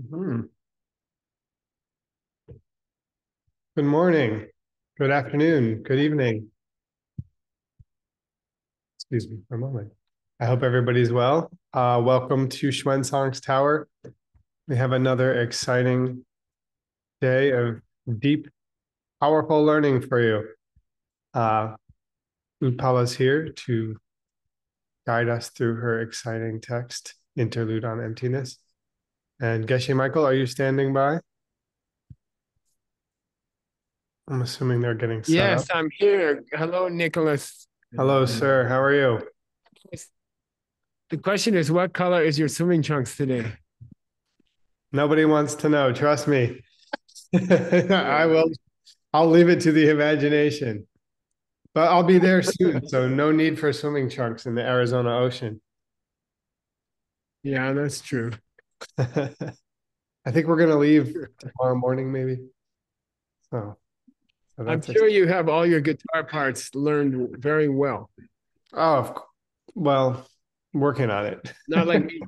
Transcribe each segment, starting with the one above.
Mhm. Good morning, good afternoon, good evening. Excuse me for a moment. I hope everybody's well. Welcome to Xuanzang's Tower. We have another exciting day of deep, powerful learning for you. Utpala's here to guide us through her exciting text, Interlude on Emptiness. And Geshe Michael, are you standing by? I'm assuming they're getting set up. Yes, I'm here. Hello, Nicholas. Hello, sir. How are you? The question is, what color is your swimming trunks today? Nobody wants to know. Trust me. I will. I'll leave it to the imagination. But I'll be there soon, so no need for swimming trunks in the Arizona ocean. Yeah, that's true. I think we're gonna leave tomorrow morning, maybe. So, so I'm that's sure you have all your guitar parts learned very well. oh, well, working on it. Not like me.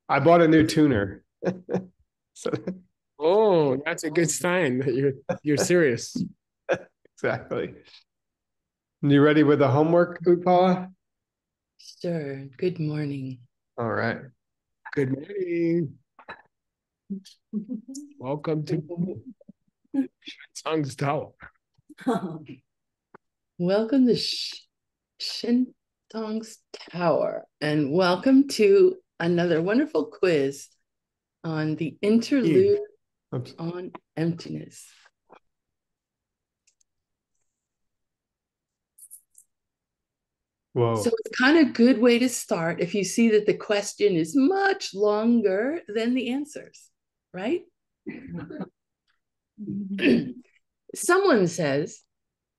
I bought a new tuner. So Oh, that's a good sign that you're serious. exactly. You ready with the homework, Utpala? Sure. Good morning. All right. Good morning. Welcome to Song's Tower. Welcome to Shintong's Tower, and welcome to another wonderful quiz on the interlude Oops. on emptiness. Whoa. So it's kind of a good way to start if you see that the question is much longer than the answers, right? Someone says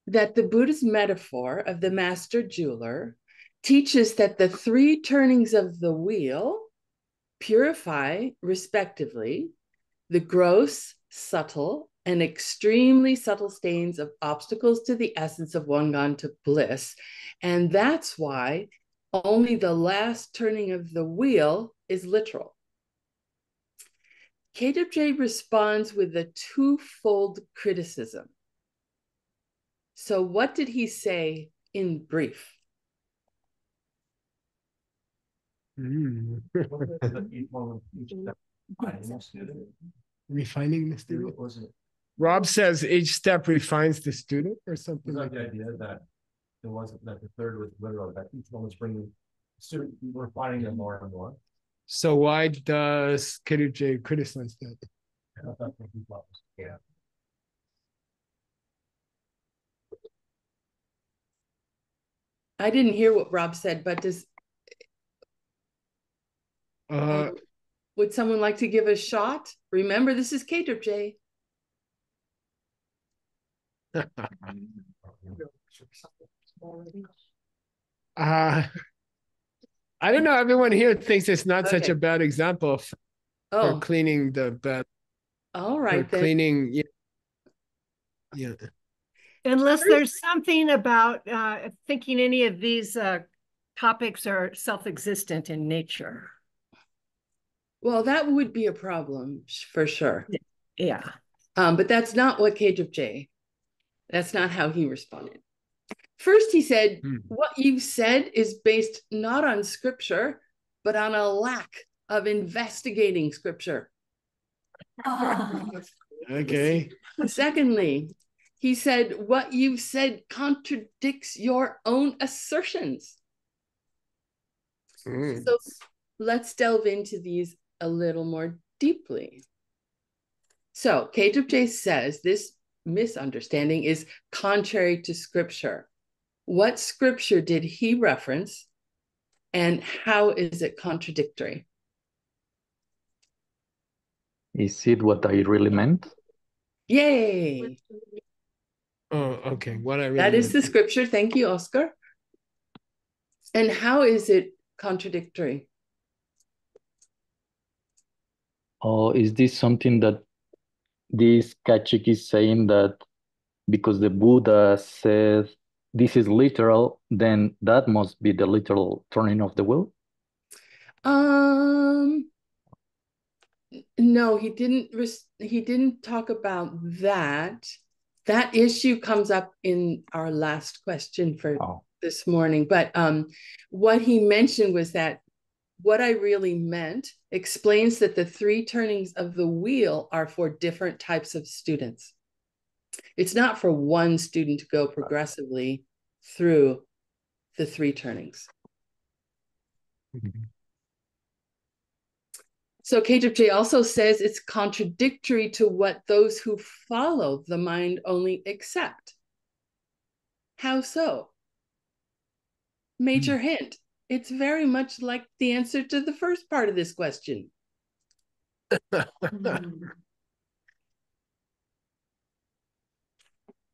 that the Buddhist metaphor of the master jeweler teaches that the three turnings of the wheel purify, respectively, the gross, subtle, and extremely subtle stains of obstacles to the essence of one gone to bliss. And that's why only the last turning of the wheel is literal. KWJ responds with a twofold criticism. So, what did he say in brief? Refining the student. Rob says each step refines the student or something. It's like the idea that it wasn't that the third was literal, that each one was bringing student, refining them more and more. So why does KJ criticize that? Yeah. I didn't hear what Rob said, but would someone like to give a shot? Remember, this is KWJ. I don't know. Everyone here thinks it's not such Okay. a bad example for Oh, cleaning the bed. all For right then. cleaning, yeah. Unless there's something about thinking any of these topics are self-existent in nature. Well, that would be a problem for sure. Yeah. But that's not what KWJ, that's not how he responded. First, he said, what you said is based not on scripture, but on a lack of investigating scripture. Okay. Secondly, he said, what you've said contradicts your own assertions. So let's delve into these a little more deeply. So KWJ says this misunderstanding is contrary to scripture. What scripture did he reference, and how is it contradictory? Is it what I really meant? Yay! Oh, okay. What I really That is meant. the scripture. Thank you, Oscar. And how is it contradictory? Or is this something that this Kachik is saying that because the Buddha said this is literal, then that must be the literal turning of the wheel? No, he didn't. He didn't talk about that. That issue comes up in our last question for this morning. But what he mentioned was that what I really meant explains that the three turnings of the wheel are for different types of students. It's not for one student to go progressively through the three turnings. So KJJ also says it's contradictory to what those who follow the mind only accept. How so? Major hint. It's very much like the answer to the first part of this question.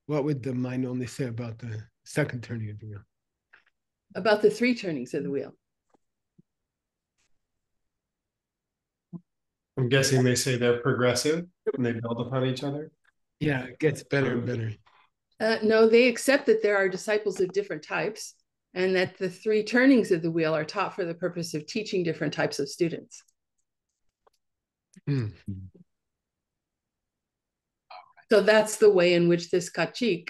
What would the mind only say about the second turning of the wheel? About the three turnings of the wheel. I'm guessing they say they're progressive and they build upon each other. Yeah, it gets better and better. No, they accept that there are disciples of different types and that the three turnings of the wheel are taught for the purpose of teaching different types of students. So that's the way in which this kachik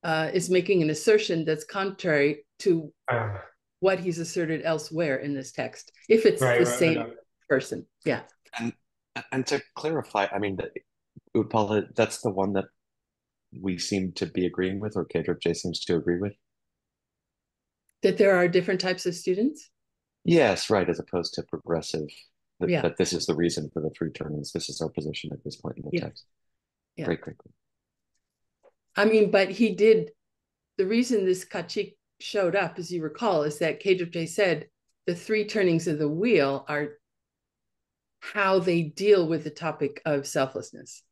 is making an assertion that's contrary to what he's asserted elsewhere in this text, if it's the same person. Yeah. And to clarify, I mean, Upala, that's the one that we seem to be agreeing with, or KJ seems to agree with? That there are different types of students? Yes, right, as opposed to progressive. Yeah. That this is the reason for the three turnings. This is our position at this point in the text. Yeah. Great. I mean, but he did, the reason this kachik showed up, as you recall, is that KJ said the three turnings of the wheel are how they deal with the topic of selflessness.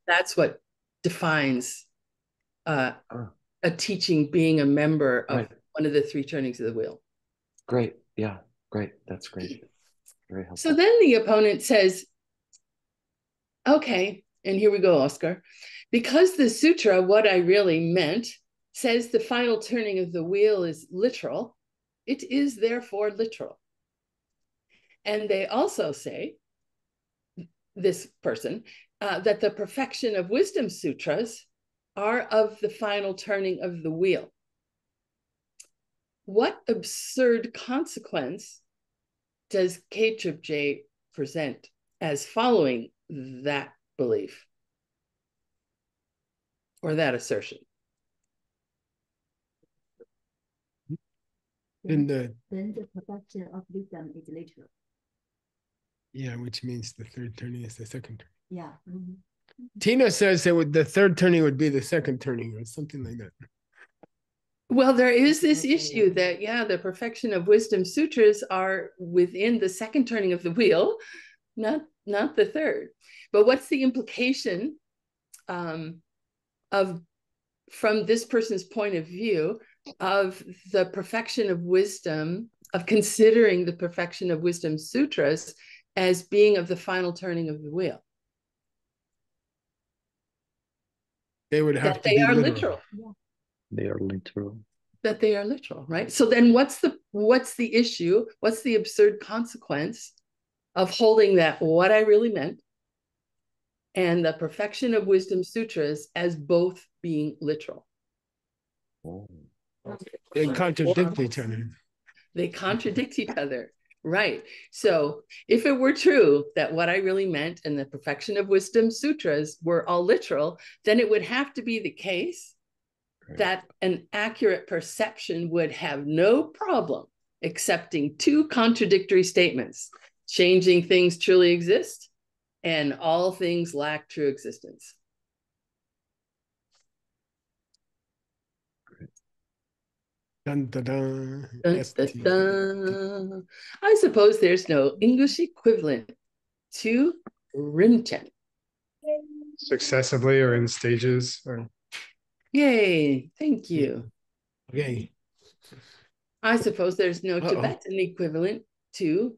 That's what defines a teaching being a member of one of the three turnings of the wheel. Great. Yeah, great. That's great. Very helpful. So then the opponent says, okay, and here we go, Oscar. Because the sutra, what I really meant, says the final turning of the wheel is literal, it is therefore literal. And they also say, this person, that the perfection of wisdom sutras are of the final turning of the wheel. What absurd consequence does KJ present as following that belief or that assertion? Then the perfection of wisdom is literal. Yeah, which means the third turning is the second turning. Yeah. Tina says that the third turning would be the second turning or something like that. Well, there is this issue that, the perfection of wisdom sutras are within the second turning of the wheel, not the third. But what's the implication from this person's point of view of the perfection of wisdom, of considering the perfection of wisdom sutras as being of the final turning of the wheel? They would have that to they be are literal. They are literal. That they are literal, right? So then what's the issue? What's the absurd consequence of holding that what I really meant and the perfection of wisdom sutras as both being literal? They contradict each other. They contradict each other, right? So if it were true that what I really meant and the perfection of wisdom sutras were all literal, then it would have to be the case that an accurate perception would have no problem accepting two contradictory statements: changing things truly exist and all things lack true existence. Dun, dun, dun. Dun, dun, dun. I suppose there's no English equivalent to Rimchen. Successively or in stages or Yay, thank you. Okay. I suppose there's no Tibetan equivalent to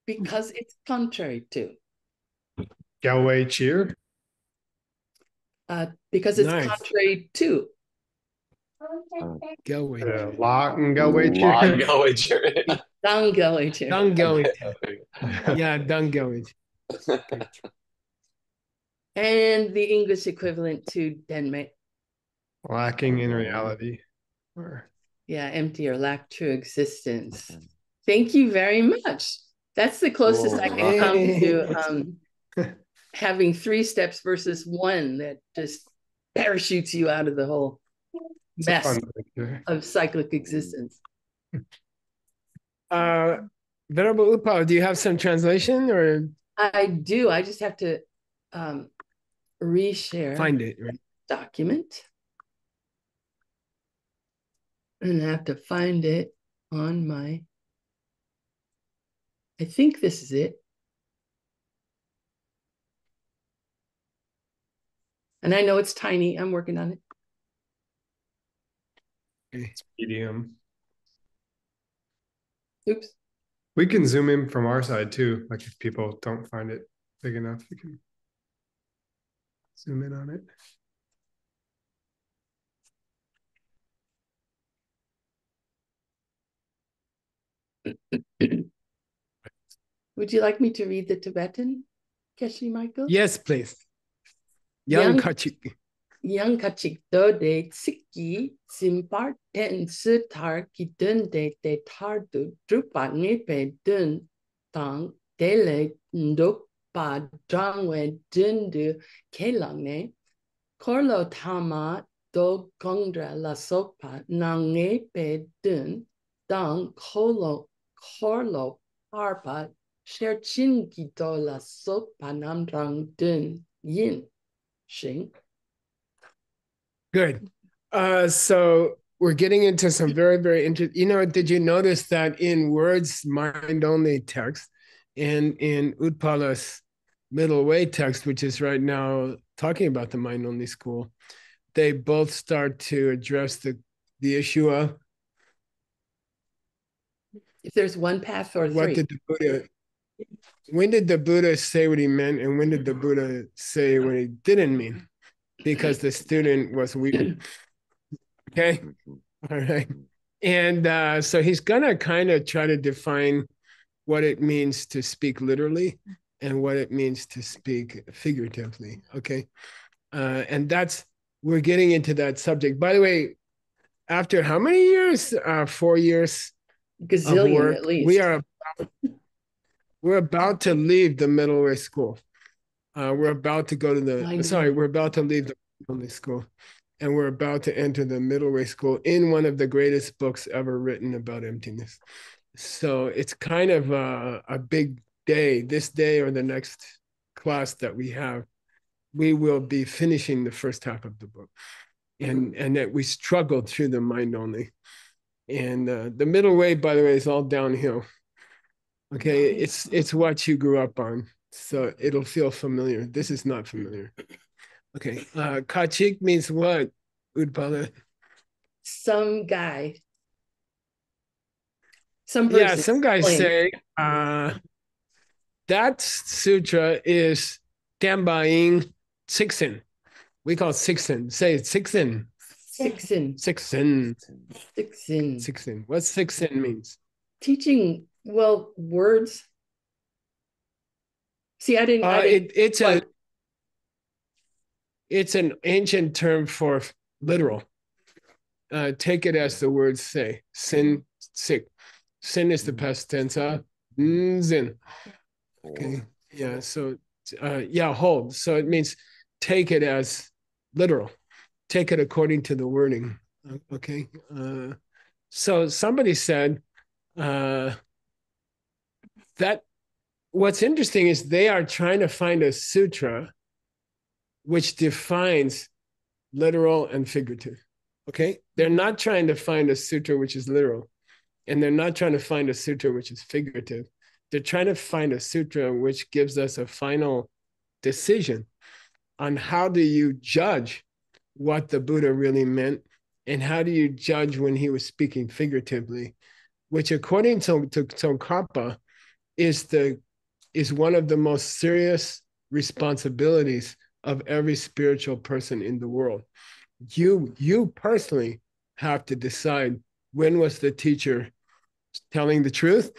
because it's contrary to. Galway cheer. Because it's Nice. contrary to. Galway. Lot and Galway cheer. Lot Galway cheer. Down Galway cheer. Down Galway. Yeah, Dangyo. And the English equivalent to denme. Lacking in reality. Or Yeah, empty or lack true existence. Thank you very much. That's the closest I can come to having 3 steps versus 1 that just parachutes you out of the whole it's a mess fun picture. of cyclic existence. Venerable Upa, do you have some translation or I do. I just have to reshare find it? Right? document. And I have to find it on my, I think this is it. And I know it's tiny. I'm working on it. It's medium. Oops. We can zoom in from our side too. Like if people don't find it big enough, we can zoom in on it. Would you like me to read the Tibetan, Geshe Michael? Yes, please. Young Kachik. Yang kachik do de tsiki simpar ten sitar ki dun de tar du drupa nipe dun tang dele nduk pa drangwe dun du kelang ne korlo tama do gongdra la sopa nang nepe dun dang korlo parpa sher chin ki do la sopa nam drang dun yin shing. Good. So we're getting into some very, very interesting. Did you notice that in words mind only text and in Utpala's middle way text, which is right now talking about the mind only school, they both start to address the issue of if there's one path or what 3. did the Buddha, when did the Buddha say what he meant and when did the Buddha say what he didn't mean? Because the student was weak. Okay. All right. And so he's going to kind of try to define what it means to speak literally and what it means to speak figuratively. Okay. And we're getting into that subject. By the way, after how many years? 4 years. Gazillion of work, at least. We're about to leave the middle way school. We're about to go to we're about to leave the only school and we're about to enter the middle way school in one of the greatest books ever written about emptiness. So it's kind of a big day, this day or the next class that we have. We will be finishing the first half of the book and that we struggled through the mind only. And the middle way, by the way, is all downhill. Okay, it's what you grew up on. So it'll feel familiar. This is not familiar. Okay. Kachik means what, Udpala? Some guy. Some person. Yeah, some guys say that sutra is Dambaing Sixin. We call it Sixin. Say it, Sixin. Sixin. Sixin. Sixin. Sixin. What Sixin means? Teaching, well, words. See, I didn't. It's an ancient term for literal. Take it as the words say. Sin, sick. Sin is the past tense. Zin. Okay. Yeah. So, hold. So it means take it as literal. Take it according to the wording. Okay. So somebody said that what's interesting is they are trying to find a sutra which defines literal and figurative. Okay. They're not trying to find a sutra which is literal, and they're not trying to find a sutra which is figurative. They're trying to find a sutra which gives us a final decision on how do you judge what the Buddha really meant, and how do you judge when he was speaking figuratively, which according to Tsongkhapa is one of the most serious responsibilities of every spiritual person in the world. You personally have to decide when was the teacher telling the truth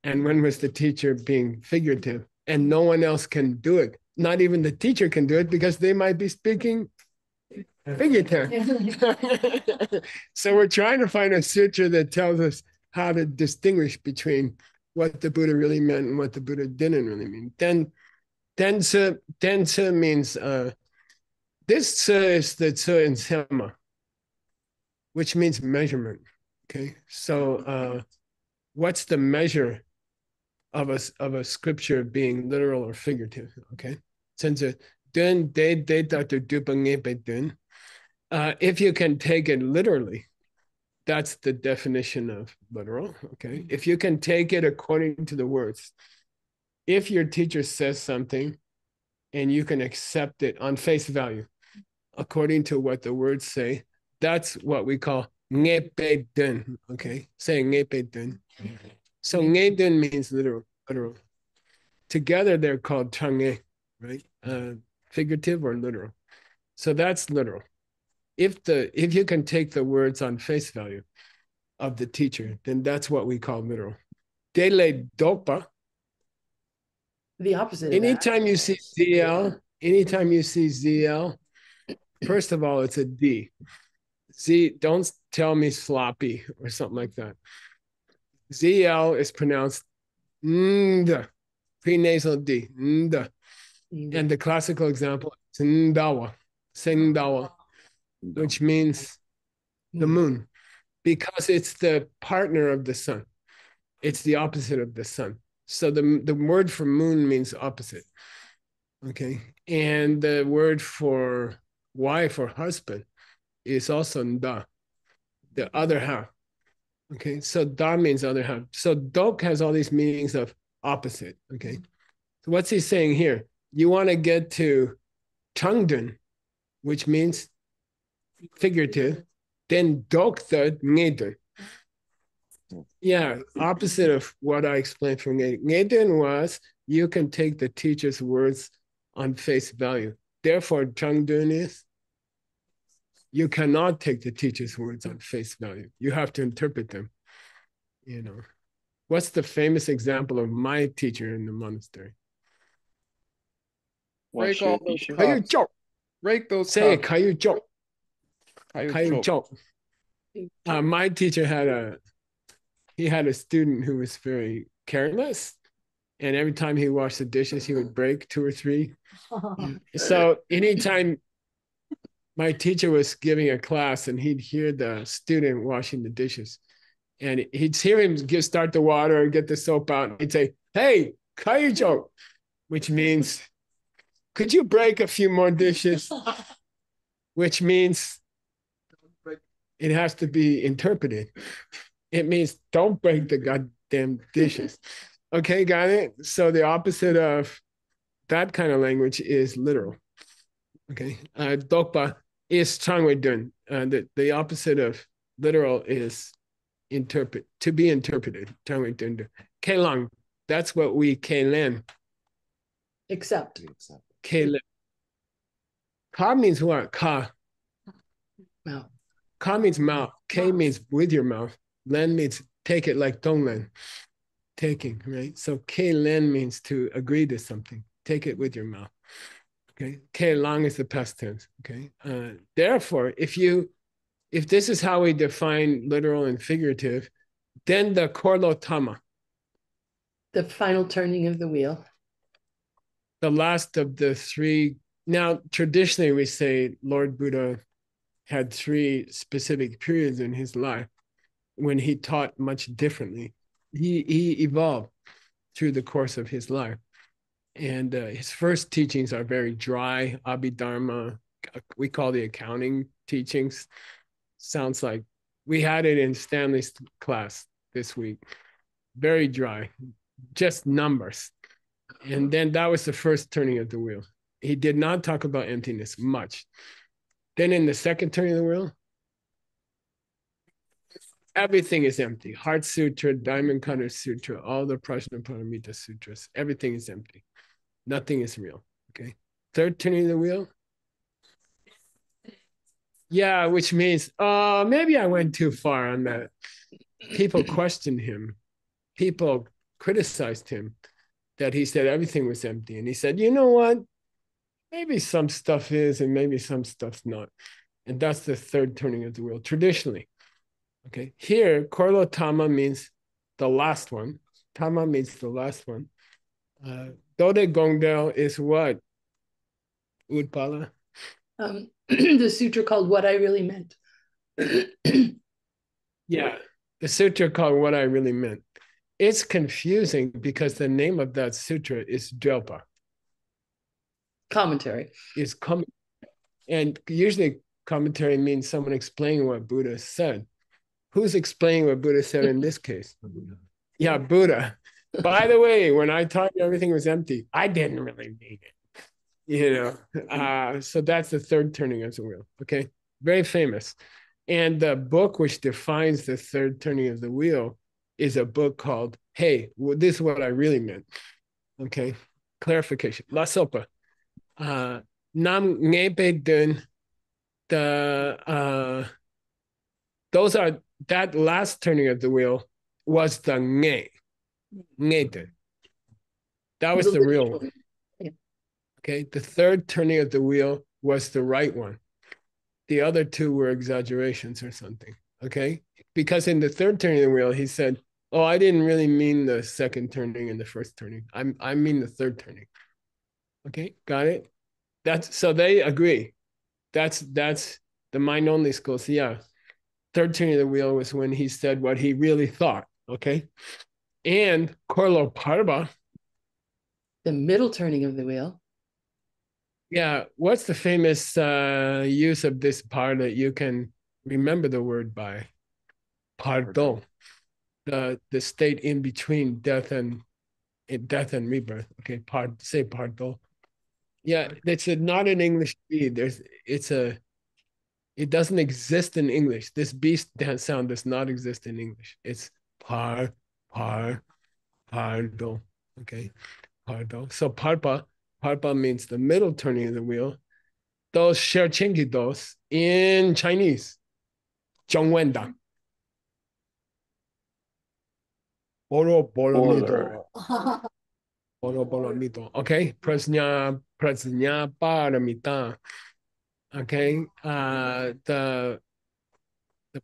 and when was the teacher being figurative? And no one else can do it. Not even the teacher can do it because they might be speaking figurative. So we're trying to find a sutra that tells us how to distinguish between what the Buddha really meant and what the Buddha didn't really mean. Dense means this tse is the tse in Sema, which means measurement. Okay, so what's the measure of a scripture being literal or figurative? Okay, since if you can take it literally, that's the definition of literal. Okay, if you can take it according to the words, if your teacher says something and you can accept it on face value according to what the words say, that's what we call ngepe dun. Okay, say ngepe dun. So nge dun means literal. Together they're called chang'e, right? Figurative or literal. So that's literal. If you can take the words on face value of the teacher, then that's what we call literal. Dele dopa. The opposite. Anytime you see ZL, first of all, it's a D. Z, don't tell me sloppy or something like that. ZL is pronounced nd, prenasal D, nd. And the classical example is Ndawa, Sengdawa, which means the moon, because it's the partner of the sun. It's the opposite of the sun. So the word for moon means opposite. Okay. And the word for wife or husband is also nda, the other half. Okay. So da means other half. So dok has all these meanings of opposite. Okay. So what's he saying here? You want to get to changdun, which means figurative, then dok the ngedun. Yeah, opposite of what I explained from ngedun. Ngedun was you can take the teacher's words on face value. Therefore, changdun is you cannot take the teacher's words on face value. You have to interpret them. You know, what's the famous example of my teacher in the monastery? Break all those Kayu cups. chok. Break those Say cups. kayu chok. Kayu chok. My teacher had a student who was very careless, and every time he washed the dishes, he would break 2 or 3. So anytime my teacher was giving a class and he'd hear the student washing the dishes, and he'd hear him start the water, get the soap out, and he'd say, "Hey, kayu chok," which means, "Could you break a few more dishes?" Which means it has to be interpreted. It means don't break the goddamn dishes. Okay, got it? So the opposite of that kind of language is literal. Okay, dokpa is changwei dun. The opposite of literal is to be interpreted. Changwei dun. Kelang, that's what we kelen. Except. Kelen. Ka means what? Ka. Mouth. Ka means mouth. K means with your mouth. Len means take it like tonglen. Taking, right? So K len means to agree to something. Take it with your mouth. Okay. K lang is the past tense. Okay. Therefore, if this is how we define literal and figurative, then the korlo tama, The final turning of the wheel. the last of the 3. Now, traditionally, we say Lord Buddha had 3 specific periods in his life when he taught much differently. He evolved through the course of his life. And his first teachings are very dry, Abhidharma. We call the accounting teachings. Sounds like we had it in Stanley's class this week. Very dry, just numbers. And then that was the first turning of the wheel. He did not talk about emptiness much. Then in the second turning of the wheel, everything is empty. Heart Sutra, Diamond Cutter Sutra, all the Prajnaparamita Sutras, everything is empty. Nothing is real. Okay. Third turning of the wheel. Yeah, which means, maybe I went too far on that. People questioned him. People criticized him that he said everything was empty. And he said, you know what? Maybe some stuff is and maybe some stuff's not. And that's the third turning of the wheel traditionally. Okay, here, Korlo Tama means the last one. Tama means the last one. Dode Gongdel is what? Utpala? The sutra called What I Really Meant. Yeah, the sutra called What I Really Meant. It's confusing because the name of that sutra is Dwelpa. Commentary. Is and usually commentary means someone explaining what Buddha said. Who's explaining what Buddha said in this case? Yeah, Buddha. By the way, when I told you everything was empty, I didn't really mean it. So that's the third turning of the wheel. Okay, very famous. And the book which defines the third turning of the wheel is a book called, hey, this is what I really meant. Okay, clarification. La Sopa. Nam Ngepe Dun, those are, that last turning of the wheel was the Nge. Dun. That was the real one. Okay, the third turning of the wheel was the right one. The other two were exaggerations or something, okay? Because in the third turning of the wheel, he said, oh, I didn't really mean the second turning and the first turning. I mean the third turning. Okay, got it? So they agree. That's the mind-only school. So yeah, third turning of the wheel was when he said what he really thought, okay? And Korlo Parba. The middle turning of the wheel. Yeah, what's the famous use of this part that you can remember the word by? Pardon. The state in between death and rebirth. Okay, say pardon. Yeah, it's not an English B. It doesn't exist in English. This B sound does not exist in English. It's pardon. Okay, pardon. So parpa means the middle turning of the wheel. Those dos in Chinese, 中文档. Boro mito. Okay, prasnya paramita. Okay, the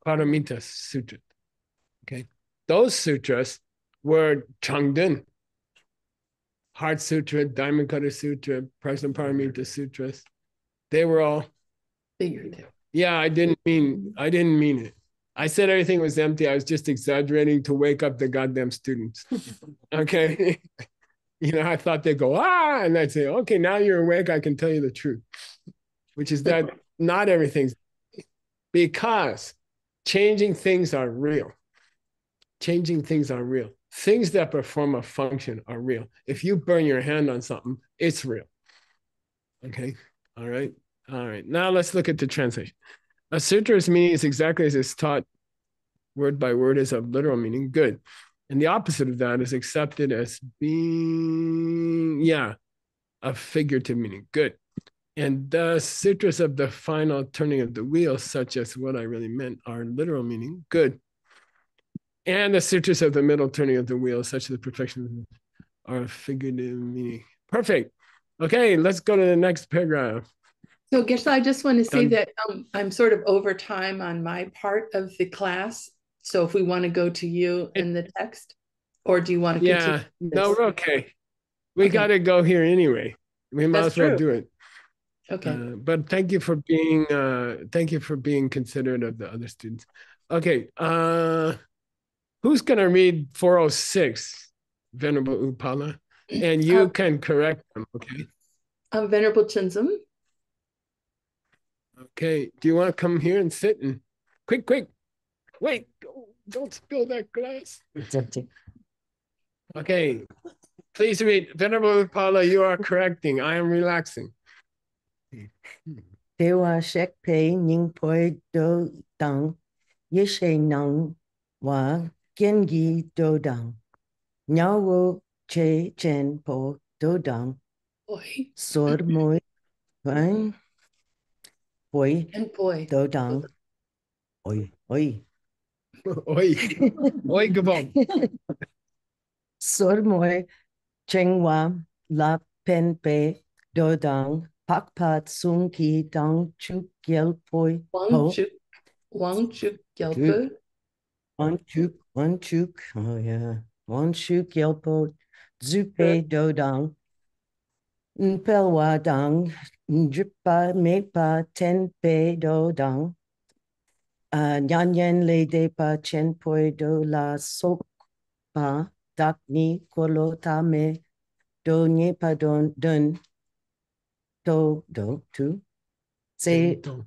Paramita Sutra. Okay, those sutras were Changdun, Heart Sutra, Diamond Cutter Sutra, Prajnaparamita Sutras. They were all figurative. Yeah, I didn't mean it. I said everything was empty. I was just exaggerating to wake up the goddamn students. Okay. I thought they'd go, and I'd say, okay, now you're awake. I can tell you the truth, which is that not everything's, because changing things are real. Changing things are real. Things that perform a function are real. If you burn your hand on something, it's real. Okay. All right. Now let's look at the translation. A sutra's meaning is exactly as it's taught, word by word, is of literal meaning, good. And the opposite of that is accepted as being, a figurative meaning, good. And the sutras of the final turning of the wheel, such as what I really meant, are literal meaning, good. And the sutras of the middle turning of the wheel, such as the perfection, are figurative meaning. Perfect. Okay, let's go to the next paragraph. So Geshe, I just want to say that I'm sort of over time on my part of the class. So if we want to go to you in the text, or do you want to continue? Yeah, no, we're okay. We got to go here anyway. We might as well do it. Okay. But thank you for being considerate of the other students. Okay, who's gonna read 406, Venerable Upala? And you can correct them, okay? Venerable Xuanzang. Okay, do you want to come here and sit and quick, wait, don't spill that glass. Okay, please read. Venerable Upala, you are correcting. I am relaxing. Dewa shek pei ning poi do dang, yeshe nang wa gengi do dang, nyawo che chen po do dang, sor moi bang, boy do dang, oi. Oi, gabon. Sur moi chengwa la pen pe do dang pak pat sung ki dang chuk yel poi ho. Wang chuk Good. gelpe. One chuk. Oh yeah. One chuk yel po. Zupe do dang. Pelwa dang. Dripa me pa ten pe do dang. Nyan yen le de pa chen poi do la sok pa dak ni kolo ta me do nye pa don dun do tu se do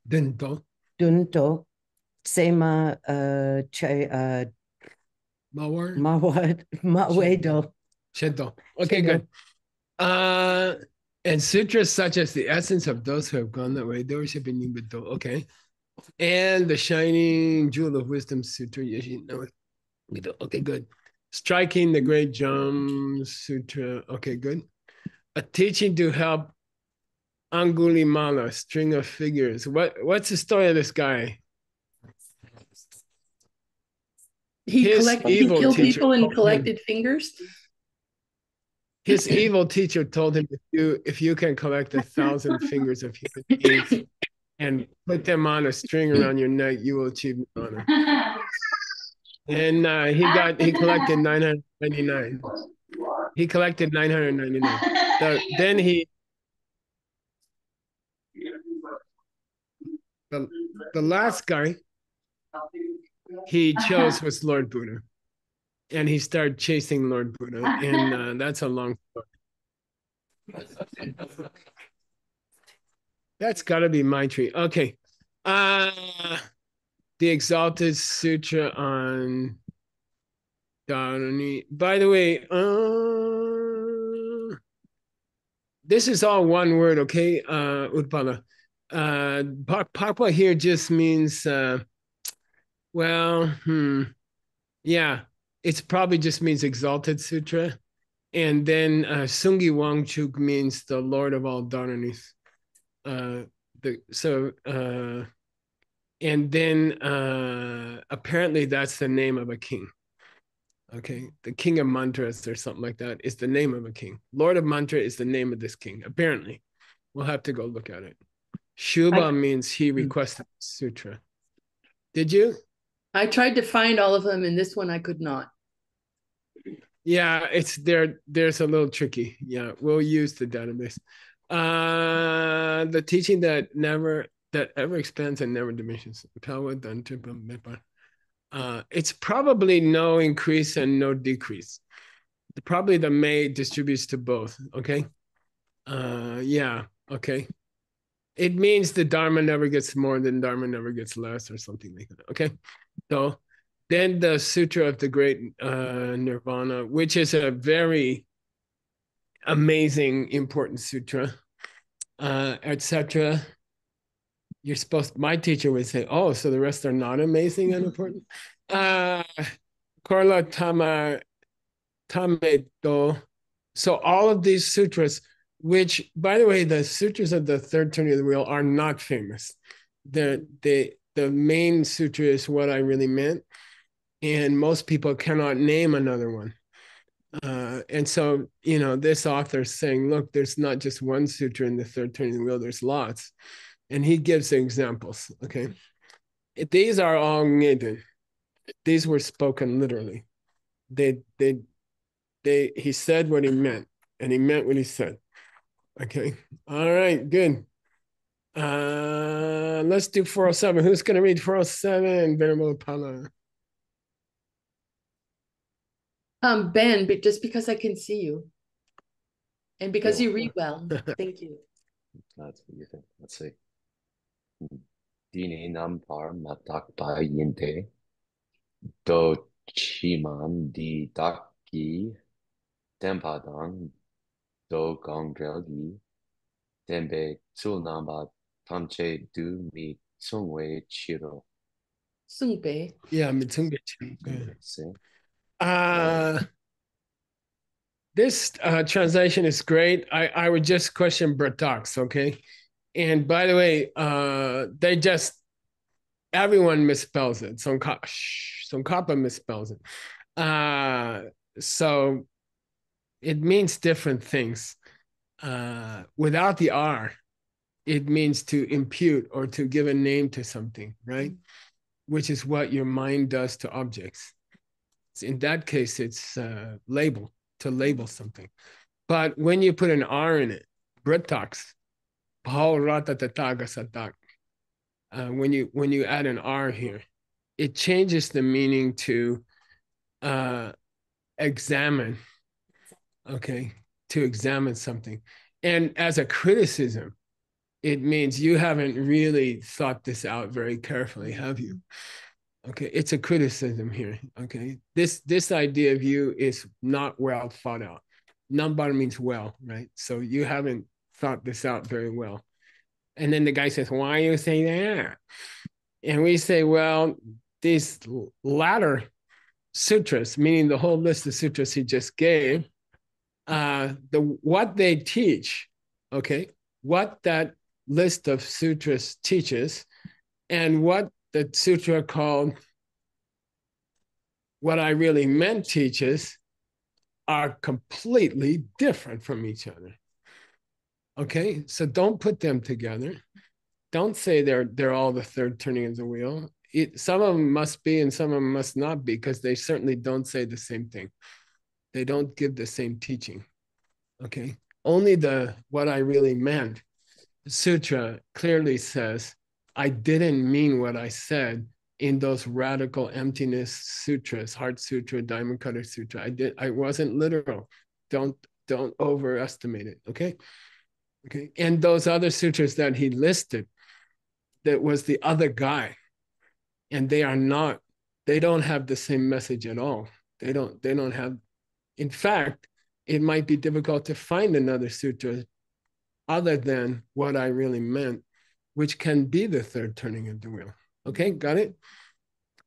Dun do. dun do se ma che Mawar. ma what ma we do. Shento. Okay, Shento. good. And sutras such as the essence of those who have gone that way, they worship in Nimbudo. Okay. And the shining jewel of wisdom sutra. Okay, good. Striking the great Jam Sutra. Okay, good. A teaching to help Angulimala, string of figures. What's the story of this guy? He killed teacher people and told him- collected fingers. His evil teacher told him, if you can collect 1,000 fingers of human beings and put them on a string around your neck, you will achieve nirvana. And he collected 999. He collected 999. Then the last guy he chose was Lord Buddha. And he started chasing Lord Buddha. And that's a long story. That's got to be my tree. Okay. The Exalted Sutra on Dharani. By the way, this is all one word, okay? Utpala. Papa here just means, yeah, it's probably just means Exalted Sutra. And then Sungi Wangchuk means the Lord of all Dharanis. And then apparently that's the name of a king. Okay, the king of mantras or something like that is the name of a king. Lord of mantra is the name of this king. Apparently, we'll have to go look at it. Shubha means he requested the sutra. Did you? I tried to find all of them, and this one I could not. Yeah, it's there. There's a little tricky. Yeah, we'll use the database. The teaching that ever expands and never diminishes. It's probably no increase and no decrease. Probably the may distributes to both. Okay. Yeah. Okay. It means the Dharma never gets more than Dharma never gets less, or something like that. Okay. So then the Sutra of the Great Nirvana, which is a very amazing, important sutra, etc. You're my teacher would say, oh, so the rest are not amazing and important. Korla Tamedo. So all of these sutras, which, by the way, the sutras of the third turning of the wheel are not famous. The main sutra is what I really meant. And most people cannot name another one. And so, this author is saying, look, there's not just one sutra in the third turning of the wheel, there's lots. And he gives examples, okay? These are all ngeden. These were spoken literally. He said what he meant, and he meant what he said. Okay. All right, good. Let's do 407. Who's going to read 407, Venerable Pala? Ben, but just because I can see you. And because you read well. Thank you. That's what you think. Let's see. Dini nampar matak ba yinte do chiman di daki tempadang do gongdragi tembe tsunamba tamche du mi tsungwe chiro. Sungbe. Yeah, mitsungbe. See? This translation is great. I would just question Bratox, okay? And by the way, everyone misspells it. Tsongkhapa misspells it. So it means different things. Without the R, it means to impute or to give a name to something, right? Which is what your mind does to objects. In that case, it's label, to label something. But when you put an R in it, Britax, when you add an R here, it changes the meaning to examine, okay, to examine something. And as a criticism, it means you haven't really thought this out very carefully, have you? Okay, it's a criticism here, okay? This idea of you is not well thought out. Nambar means well, right? So you haven't thought this out very well. And then the guy says, why you say that? And we say, well, these latter sutras, meaning the whole list of sutras he just gave, what they teach, okay, what that list of sutras teaches, and what the sutra called What I Really Meant teaches are completely different from each other. Okay, so don't put them together. Don't say they're all the third turning of the wheel. Some of them must be and some of them must not be, because they certainly don't say the same thing. They don't give the same teaching. Okay, only the What I Really Meant sutra clearly says, I didn't mean what I said in those radical emptiness sutras, Heart Sutra, Diamond Cutter Sutra. I wasn't literal. Don't overestimate it, okay? Okay, and those other sutras that he listed, that was the other guy, and they don't have the same message at all. They don't have, in fact, it might be difficult to find another sutra other than What I Really Meant, which can be the third turning of the wheel. Okay, got it?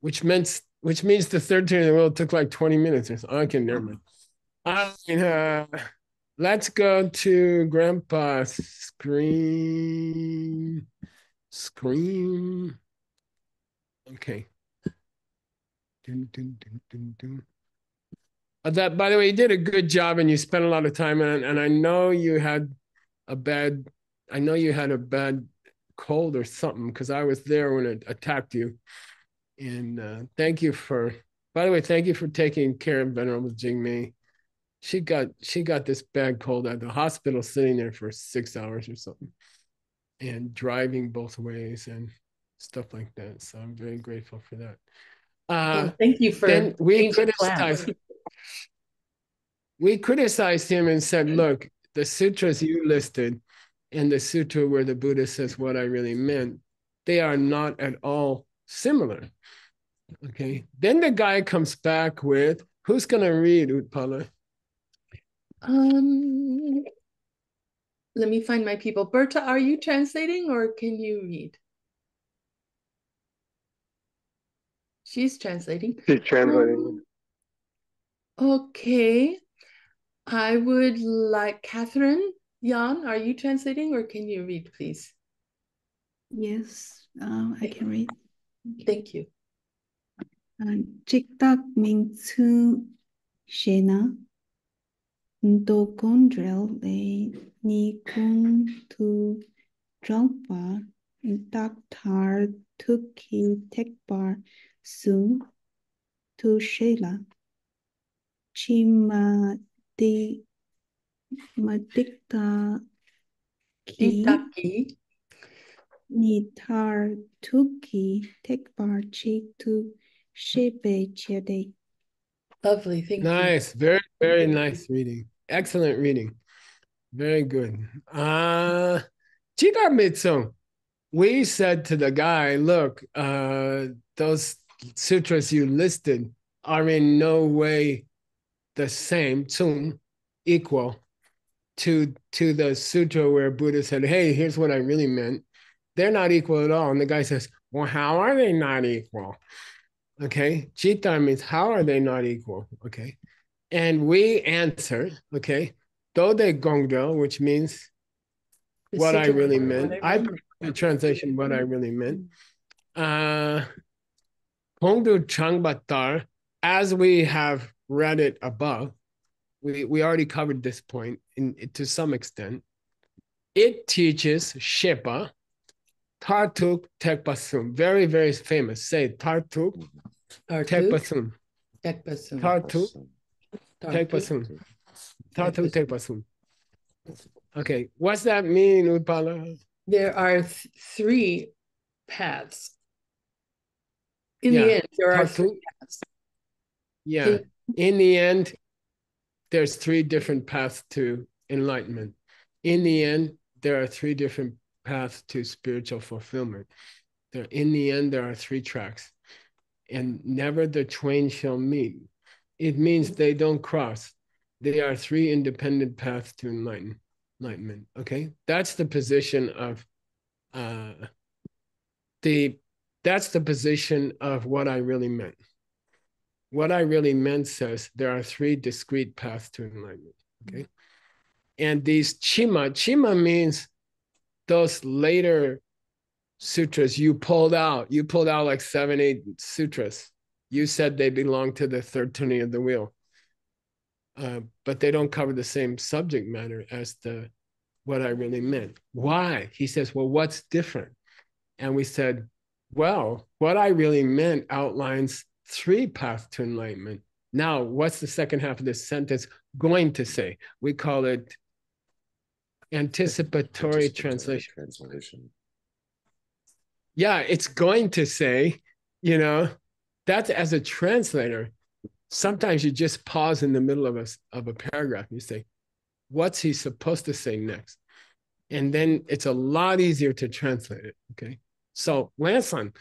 Which means the third turning of the wheel took like 20 minutes or so. Okay, never mind. Let's go to Grandpa's screen. Okay. That, by the way, you did a good job and you spent a lot of time on it. And I know you had a bad cold or something, because I was there when it attacked you. And thank you for taking care of Venerable Jingmei. She got this bad cold at the hospital, sitting there for 6 hours or something, and driving both ways and stuff like that. So I'm very grateful for that. Well, thank you for then we criticized him and said, look, the sutras you listed and the sutra where the Buddha says What I Really Meant, they are not at all similar. Okay. Then the guy comes back with, who's going to read, Utpala? Let me find my people. Berta, are you translating or can you read? She's translating. She's translating. Okay. I would like Catherine. Jan, are you translating or can you read, please? Yes, I can read. Thank you. Chiktak Mingsu Shena Ndo Gondrel Le Nikun Tu Drangpa Daktar Tuki Tekbar Su Tu Shela Chima Di Madikta Ki Nitar Tuki Tekbar Chi Tu Shebe Chede. Lovely, thank you. Nice, very, very nice reading. Excellent reading. Very good. Chigar Mitsung, we said to the guy, look, those sutras you listed are in no way the same, equal to the sutra where Buddha said, hey, here's what I really meant. They're not equal at all. And the guy says, well, how are they not equal? Okay, Jita means how are they not equal? Okay, and we answer, okay, Dode Gongdo, which means what I really meant. I prefer the translation what I really meant. Hongdu Changbatar, as we have read it above. We already covered this point to some extent. It teaches Shepa, Tartuk Tekpasum. Very, very famous. Say Tartuk Tekpasum. Tartuk Tekpasum. Tartuk Tekpasum. Okay, what's that mean, Utpala? There are three paths. In the end, there are three paths. Yeah, in the end, there's three different paths to enlightenment. In the end, there are three different paths to spiritual fulfillment. In the end, there are three tracks, and never the twain shall meet. It means they don't cross. They are three independent paths to enlightenment. Okay, that's the position of that's the position of what I really meant. What I really meant says there are three discrete paths to enlightenment. Okay, and these chima means those later sutras you pulled out. You pulled out like 7, 8 sutras. You said they belong to the third turning of the wheel, but they don't cover the same subject matter as what I really meant. Why? He says, well, what's different? And we said, well, what I really meant outlines three paths to enlightenment. Now, what's the second half of this sentence going to say? We call it anticipatory translation. Yeah, it's going to say, that's as a translator, sometimes you just pause in the middle of a paragraph and you say, what's he supposed to say next? And then it's a lot easier to translate it, okay? So listen,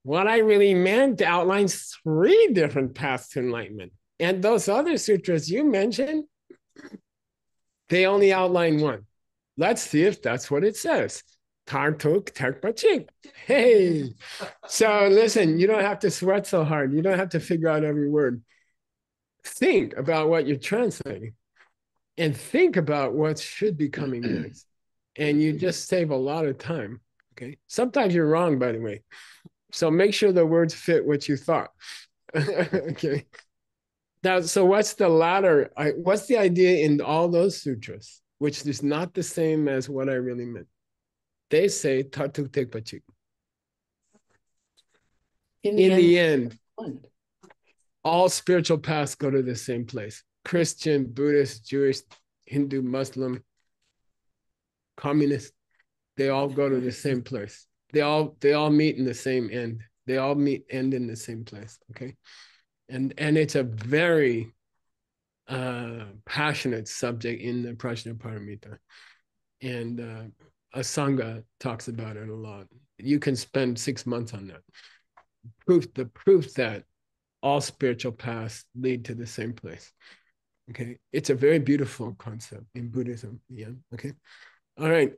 what I really meant outlines three different paths to enlightenment. And those other sutras you mentioned, they only outline one. Let's see if that's what it says. Tartuk Tekpachik. Hey. So listen, you don't have to sweat so hard. You don't have to figure out every word. Think about what you're translating and think about what should be coming next. And you just save a lot of time. Okay. Sometimes you're wrong, by the way. So make sure the words fit what you thought. Okay. Now, so what's the latter? What's the idea in all those sutras, which is not the same as what I really meant? They say Tatuk Tekpachik. In the end, all spiritual paths go to the same place. Christian, Buddhist, Jewish, Hindu, Muslim, communist, they all go to the same place. They all meet in the same end. They all end in the same place. Okay. And it's a very passionate subject in the Prajnaparamita. And Asanga talks about it a lot. You can spend 6 months on that. The proof that all spiritual paths lead to the same place. Okay. It's a very beautiful concept in Buddhism. Yeah. Okay. All right.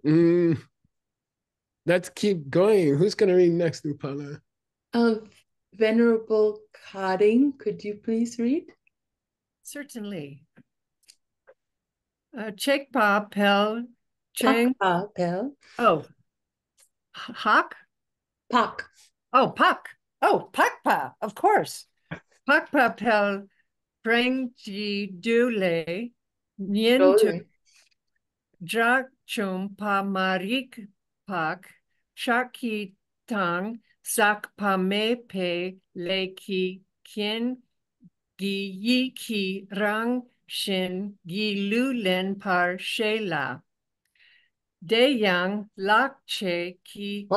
Let's keep going. Who's going to read next, Upala? Venerable Cotting, could you please read? Certainly. Chekpa Pel Cheng. Pel. Oh. Hak? Pak. Oh, Pak. Oh, Pakpa, of course. Pakpa Pel Preng Ji Dule Nien Tu Drak Chum Pa Marik Pak Shaki Tang Sak Pa Me Pe Le Ki Kien Gi Yi Ki Rang Shin Gi Lu Len Par Shela De Yang Lak Che Ki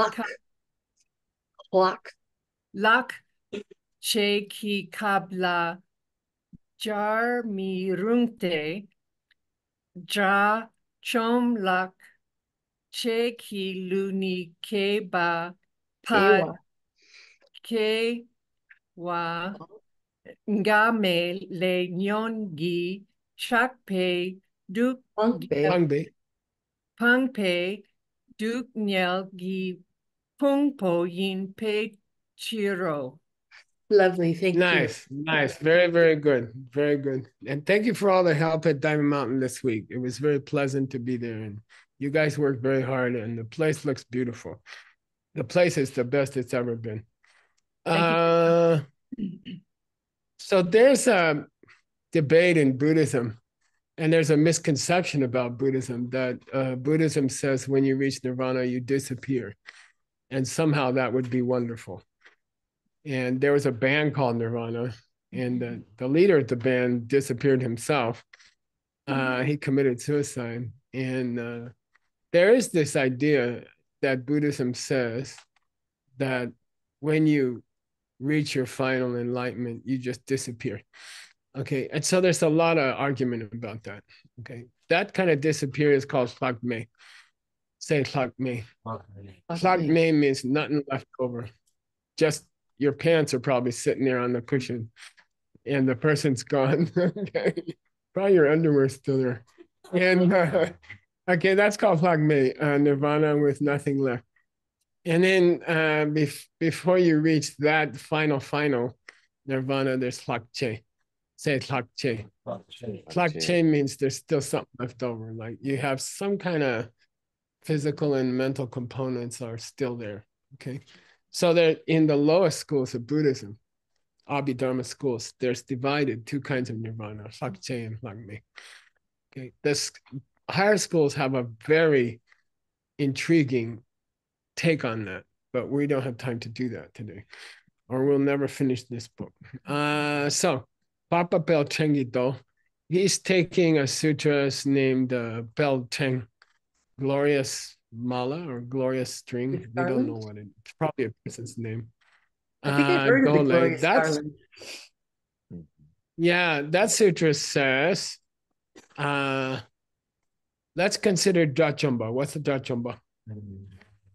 Lak Che Ki Kabla Jar Mi Rungte Dra Chom Lak Che Ki Luni Ke Ba Pa Ke Wa Ngame Le Nyon Gi Chak Pe Duk Pang Pe Duk Nyel Gi Pung Po Yin Pe Chiro. Lovely, thank you. Nice, very, very good, very good. And thank you for all the help at Diamond Mountain this week. It was very pleasant to be there, and you guys worked very hard, and the place looks beautiful. The place is the best it's ever been. So there's debate in Buddhism, and there's a misconception about Buddhism that Buddhism says when you reach nirvana, you disappear. And somehow that would be wonderful. And there was a band called Nirvana, and the leader of the band disappeared himself. He committed suicide. And there is this idea that Buddhism says that when you reach your final enlightenment, you just disappear. Okay, and so there's a lot of argument about that. Okay, that kind of disappear is called Tlak Say Tlak Me. Tlak Me means nothing left over. Just your pants are probably sitting there on the cushion and the person's gone. Okay, probably your underwear's still there. And okay, that's called Tlak Me, nirvana with nothing left. And then before you reach that final nirvana, there's Tlak Che. Say Tlak Che. Tlak Che means there's still something left over. Like you have some kind of physical and mental components are still there. Okay. So that in the lowest schools of Buddhism, Abhidharma schools, there's divided two kinds of nirvana, Tlak Che and Tlak Me. Okay. This higher schools have a very intriguing take on that, but we don't have time to do that today, or we'll never finish this book. So Papa Bel Chengito, he's taking a sutra named Bel Cheng, glorious mala or glorious string. We don't know what it's probably a person's name. I think I've heard of the glorious garland. Yeah, that sutra says, let's consider Drachomba. What's the Drachomba?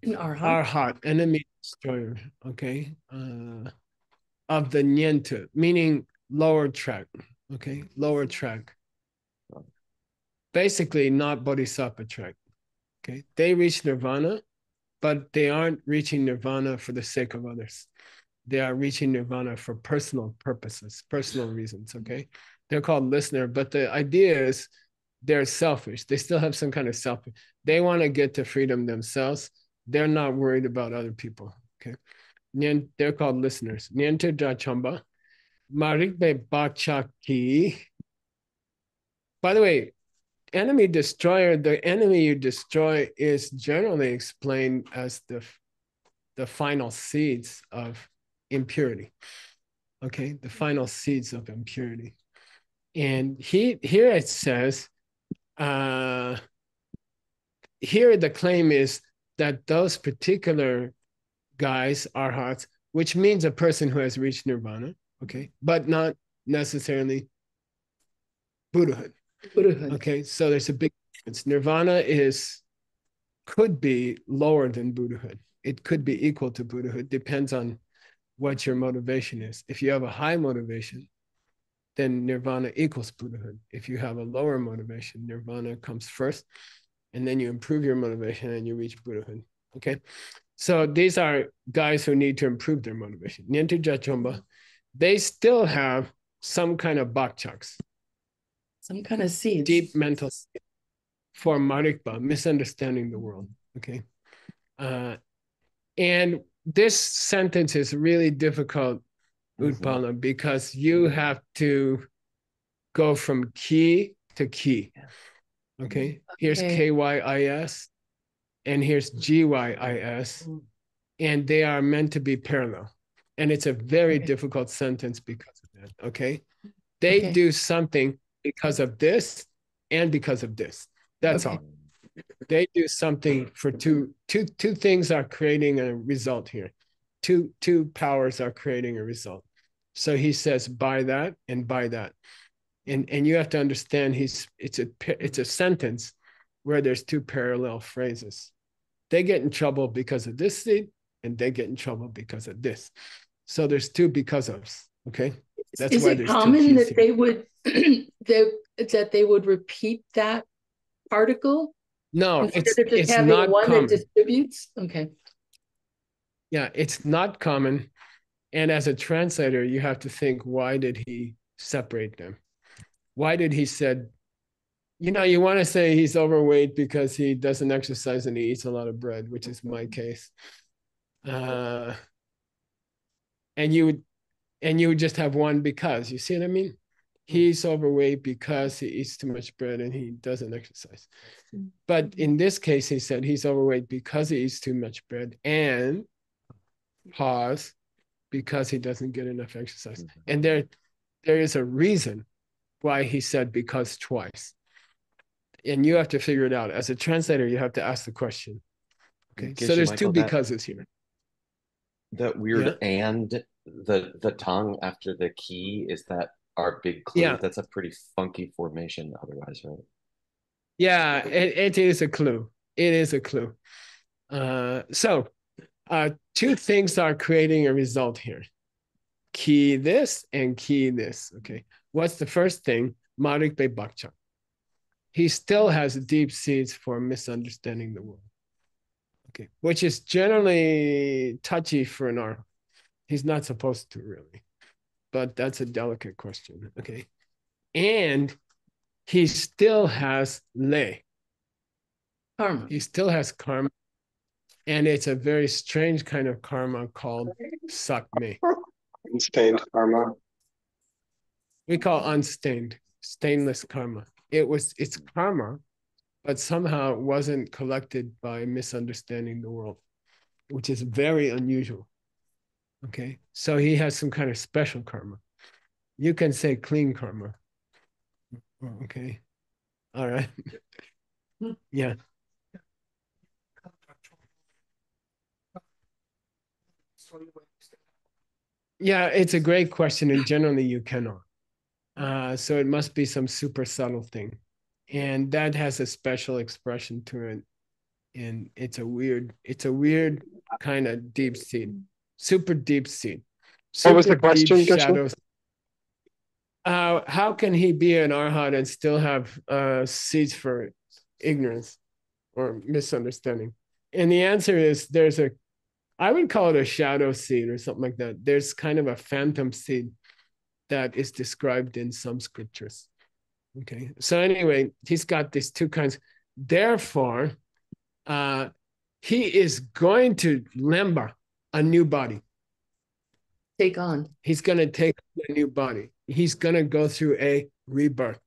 Arhat, enemy destroyer, okay? Of the Nyentu, meaning lower track, okay? Lower track. Basically not bodhisattva track, okay? They reach nirvana, but they aren't reaching nirvana for the sake of others. They are reaching nirvana for personal purposes, personal reasons, okay? They're called listener, but the idea is they're selfish. They still have some kind of selfish. They want to get to freedom themselves. They're not worried about other people, okay? They're called listeners. Niente Drachamba. Marikbe Bachaki. By the way, enemy destroyer, the enemy you destroy is generally explained as the final seeds of impurity. Okay, the final seeds of impurity. And here it says, here the claim is that those particular guys are arhats, which means a person who has reached nirvana, okay, but not necessarily Buddhahood. Okay, so there's a big difference. Nirvana could be lower than Buddhahood. It could be equal to Buddhahood, depends on what your motivation is. If you have a high motivation, then nirvana equals Buddhahood. If you have a lower motivation, nirvana comes first, and then you improve your motivation and you reach Buddhahood. Okay, so these are guys who need to improve their motivation. Nyentu Jachomba, they still have some kind of bakchaks. Some kind of seeds. Deep mental seed for marikpa, misunderstanding the world. Okay. And this sentence is really difficult, Utpala, because you have to go from ki to ki. Okay. Here's KYIS and here's GYIS, and they are meant to be parallel. And it's a very difficult sentence because of that. Okay. They do something because of this and because of this. That's all. They do something for two things are creating a result here. Two powers are creating a result. So he says, by that and by that. And you have to understand it's a sentence where there's two parallel phrases. They get in trouble because of this seed, and they get in trouble because of this. So there's two because ofs. Okay. That's why there's common that they would that they would repeat that particle? No, it's not one common. That distributes. Okay. Yeah, it's not common. And as a translator, you have to think, why did he separate them? Why did he said, you want to say he's overweight because he doesn't exercise and he eats a lot of bread, which is my case. And you would just have one because, you see what I mean? He's overweight because he eats too much bread and he doesn't exercise. But in this case, he said he's overweight because he eats too much bread and pause because he doesn't get enough exercise. And there is a reason why he said because twice. And you have to figure it out. As a translator, you have to ask the question. Okay, so there's two becauses here. That weird and the tongue after the key, is that our big clue? Yeah. That's a pretty funky formation otherwise, right? Yeah, it is a clue. It is a clue. So two things are creating a result here. Key this and key this. Okay. What's the first thing? Marik Be Bakcha. He still has deep seeds for misunderstanding the world. Okay, which is generally touchy for an arhat. He's not supposed to really, but that's a delicate question. Okay, and he still has le karma. He still has karma, and it's a very strange kind of karma called sakme. Unstained karma. We call unstained, stainless karma. It's karma, but somehow it wasn't collected by misunderstanding the world, which is very unusual. Okay, so he has some kind of special karma. You can say clean karma. Okay, all right. Yeah. Yeah, it's a great question, and generally you cannot. So it must be some super subtle thing. And that has a special expression to it. And it's a weird kind of deep seed, super deep seed. What was the question, shadows. How can he be an arhat and still have seeds for ignorance or misunderstanding? And the answer is I would call it a shadow seed or something like that. There's kind of a phantom seed that is described in some scriptures. Okay, so anyway, he's got these two kinds. Therefore, he is going to lemba, a new body. Take on. He's going to take a new body. He's going to go through a rebirth.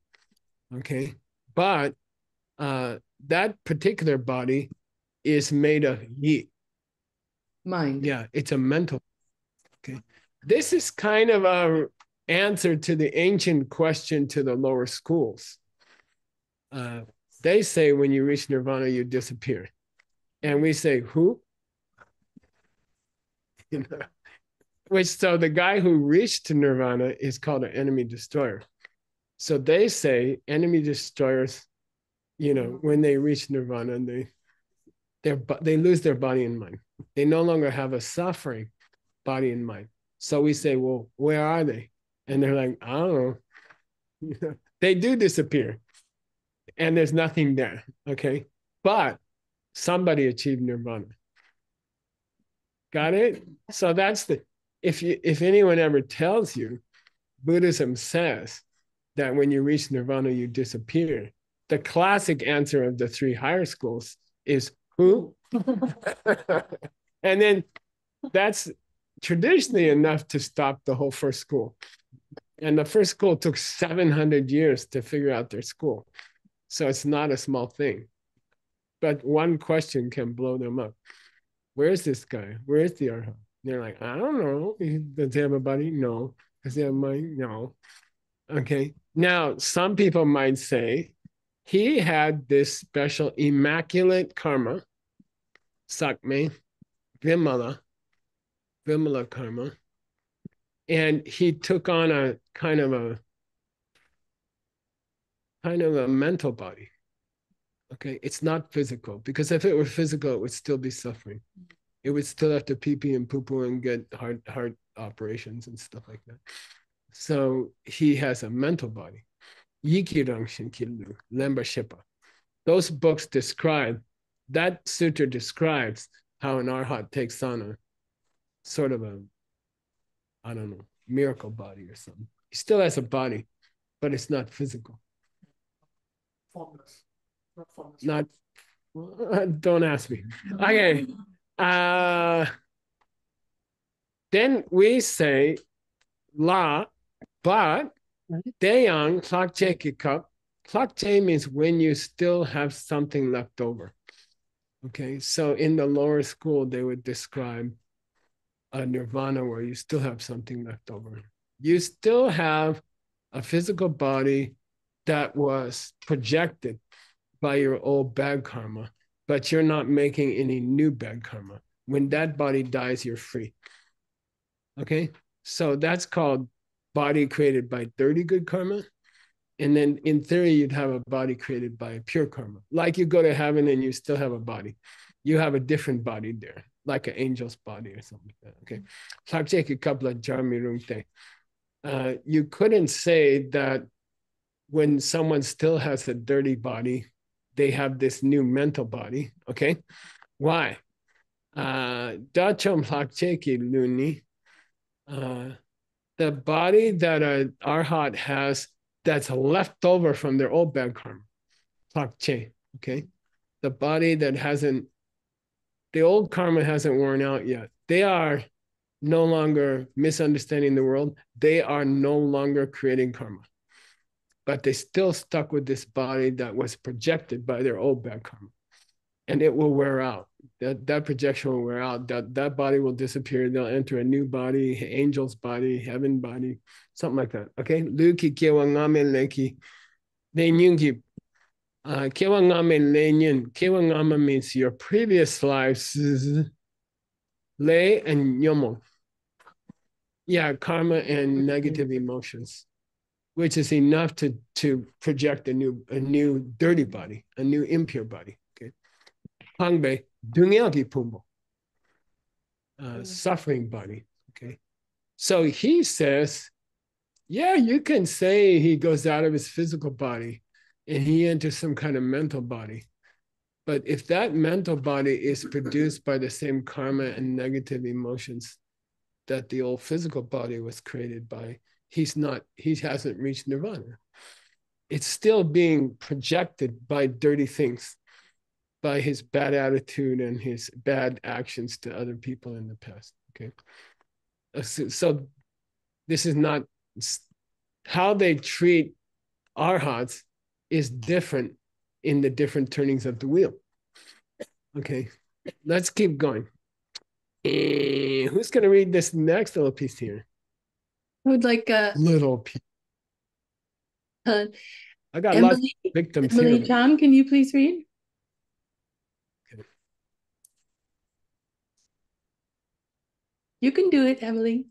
Okay, but that particular body is made of yi. Mind. Yeah, it's a mental. Okay, this is kind of a answer to the ancient question to the lower schools. They say when you reach nirvana, you disappear. And we say, who? So the guy who reached nirvana is called an enemy destroyer. So they say enemy destroyers, when they reach nirvana, they lose their body and mind. They no longer have a suffering body and mind. So we say, well, where are they? And they're like, I don't know. They do disappear. And there's nothing there. Okay. But somebody achieved nirvana. Got it? So that's if anyone ever tells you, Buddhism says that when you reach nirvana, you disappear. The classic answer of the three higher schools is who? And then that's traditionally enough to stop the whole first school. And the first school took 700 years to figure out their school. So it's not a small thing. But one question can blow them up. Where's this guy? Where's the arhat? They're like, I don't know. Does he have a body? No. Does he have a mind? No. Okay. Now, some people might say he had this special immaculate karma, sakme, vimala karma, and he took on a kind of a mental body. Okay, it's not physical, because if it were physical, it would still be suffering. It would still have to pee and poo and get heart operations and stuff like that. So he has a mental body. Yikirang Shinkilu, Lemba Shipa. Those books describe, that sutra describes how an arhat takes on a sort of miracle body or something. He still has a body, but it's not physical. Formless. Not formless. Not, don't ask me. Okay. Then we say la, but Deyang, Klakche Kikap. Klakche means when you still have something left over. Okay, so in the lower school, they would describe a nirvana where you still have something left over. You still have a physical body that was projected by your old bad karma, but you're not making any new bad karma. When that body dies, you're free. Okay, so that's called body created by dirty good karma. And then in theory, you'd have a body created by pure karma. Like you go to heaven and you still have a body. You have a different body there, like an angel's body or something like that. Okay. You couldn't say that when someone still has a dirty body, they have this new mental body. Okay. Why? The body that an arhat has that's left over from their old bad karma. Okay. The body that the old karma hasn't worn out yet. They are no longer misunderstanding the world. They are no longer creating karma. But they still stuck with this body that was projected by their old bad karma. And it will wear out. That projection will wear out. That body will disappear. They'll enter a new body, angel's body, heaven body, something like that. Okay. Luki kiwangame leki. Lenyungi. Kiwangame lenyan. Kiwangama means your previous lives. Le and nyomo. Yeah, karma and negative emotions, which is enough to project a new dirty body, a new impure body. Okay. Hangbe, dungyagi pumbo. Suffering body. Okay. So he says, yeah, you can say he goes out of his physical body and he enters some kind of mental body. But if that mental body is produced by the same karma and negative emotions that the old physical body was created by, he hasn't reached nirvana. It's still being projected by dirty things, by his bad attitude and his bad actions to other people in the past. Okay. So this is not how they treat arhats is different in the different turnings of the wheel. Okay, let's keep going. Who's going to read this next little piece here? I would like little piece. I got Emily, lots of victims Emily here. Tom, can you please read? Okay. You can do it, Emily.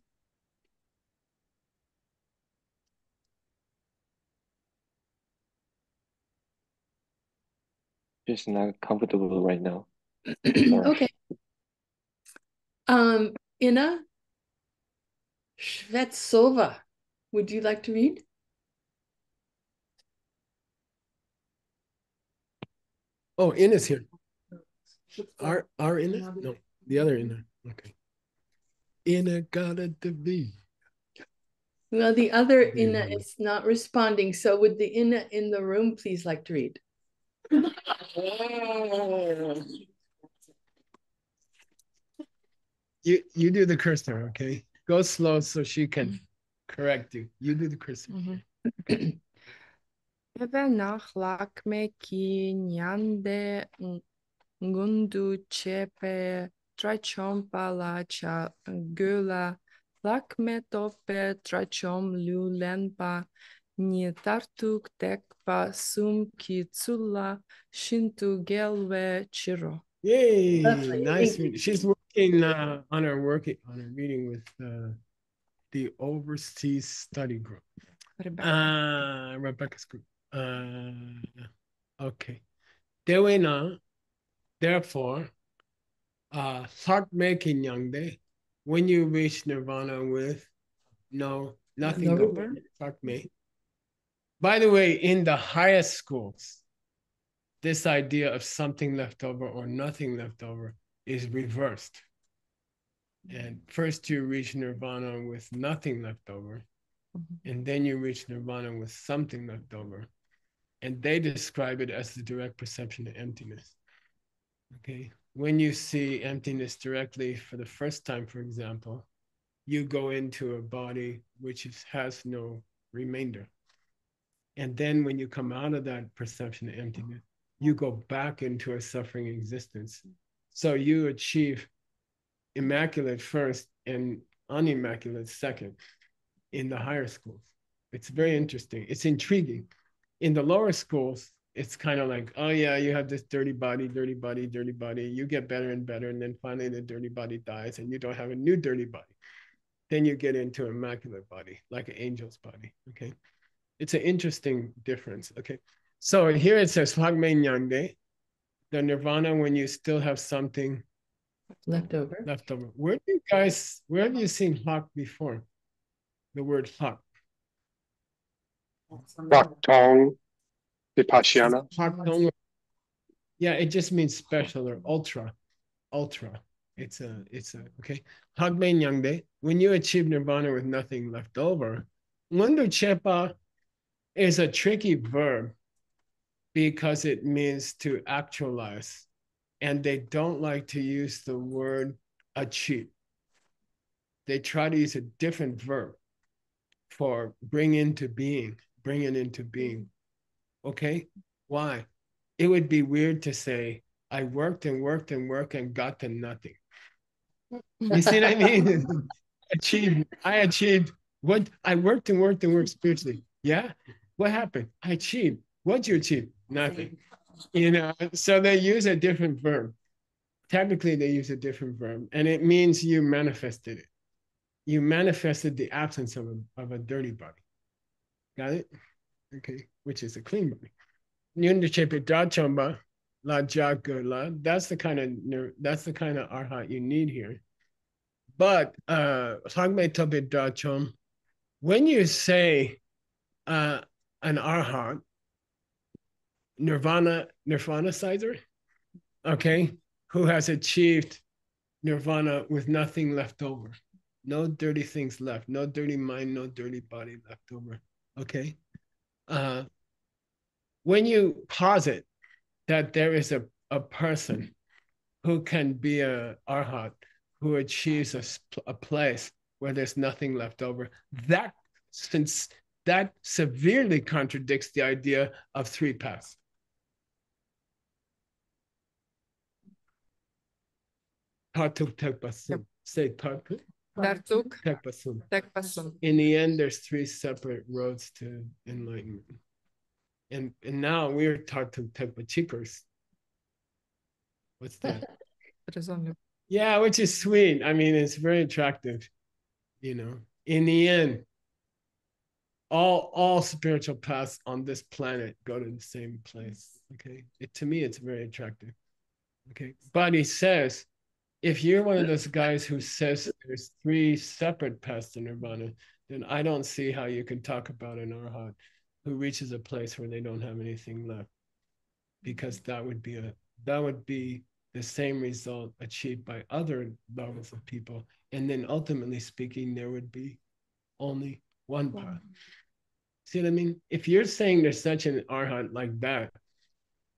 Just not comfortable right now. Okay. Inna Shvetsova, would you like to read? Oh, Inna's here. Our Inna? No, the other Inna. Okay. Inna gotta be. Well, the other Inna is not responding. So would the Inna in the room please like to read? You do the cursor, okay? Go slow so she can correct you. You do the cursor. Evenach lakme ki nyande ngundu chepe trachom palacha gula lakme tope trachom lulenpa ni tartuk tekpa sum ki tsula shintu gelwe chiro. Yay! Lovely. Nice. She's working on her reading with the overseas study group. Rebecca's group. Okay. Therefore, thought making young day, when you reach nirvana with nothing over, thought me. By the way, in the highest schools, this idea of something left over or nothing left over is reversed. And first you reach nirvana with nothing left over, and then you reach nirvana with something left over. And they describe it as the direct perception of emptiness. Okay. When you see emptiness directly for the first time, for example, you go into a body which has no remainder. And then when you come out of that perception of emptiness, you go back into a suffering existence. So you achieve immaculate first and unimmaculate second in the higher schools. It's very interesting. It's intriguing. In the lower schools, it's kind of like, oh yeah, you have this dirty body, dirty body, dirty body. You get better and better. And then finally the dirty body dies and you don't have a new dirty body. Then you get into immaculate body, like an angel's body, okay? It's an interesting difference, okay? So here it says, Hagme Nyangde, the nirvana when you still have something left over. Where have you seen hak before? The word hak. Tong, Vipassana. Yeah, it just means special or ultra. It's a okay. Hagme Nyangde, when you achieve nirvana with nothing left over, Ngundu Chepa is a tricky verb because it means to actualize. And they don't like to use the word achieve. They try to use a different verb for bring into being. Okay? Why? It would be weird to say, I worked and worked and worked and got to nothing. You see what I mean? I achieved what I worked and worked and worked spiritually. Yeah? What happened? I achieved. What'd you achieve? Nothing. You know, so they use a different verb. Technically, they use a different verb, and it means you manifested it. You manifested the absence of a dirty body. Got it? Okay, which is a clean body. That's the kind of arhat you need here. But when you say an arhat, nirvana-sizer, okay, who has achieved nirvana with nothing left over, no dirty things left, no dirty mind, no dirty body left over, okay? When you posit that there is a person who can be a arhat, who achieves a place where there's nothing left over, that severely contradicts the idea of three paths. Say Tartuk. In the end, there's three separate roads to enlightenment. And now we're Tartuk Tekpachikers. What's that? Yeah, which is sweet. I mean, it's very attractive. You know, in the end, all spiritual paths on this planet go to the same place. Okay, to me, it's very attractive. Okay, but he says, if you're one of those guys who says there's three separate paths to nirvana, then I don't see how you can talk about an arhat who reaches a place where they don't have anything left, because that would be the same result achieved by other levels of people, and then ultimately speaking, there would be only one path. See what I mean? If you're saying there's such an arhat like that,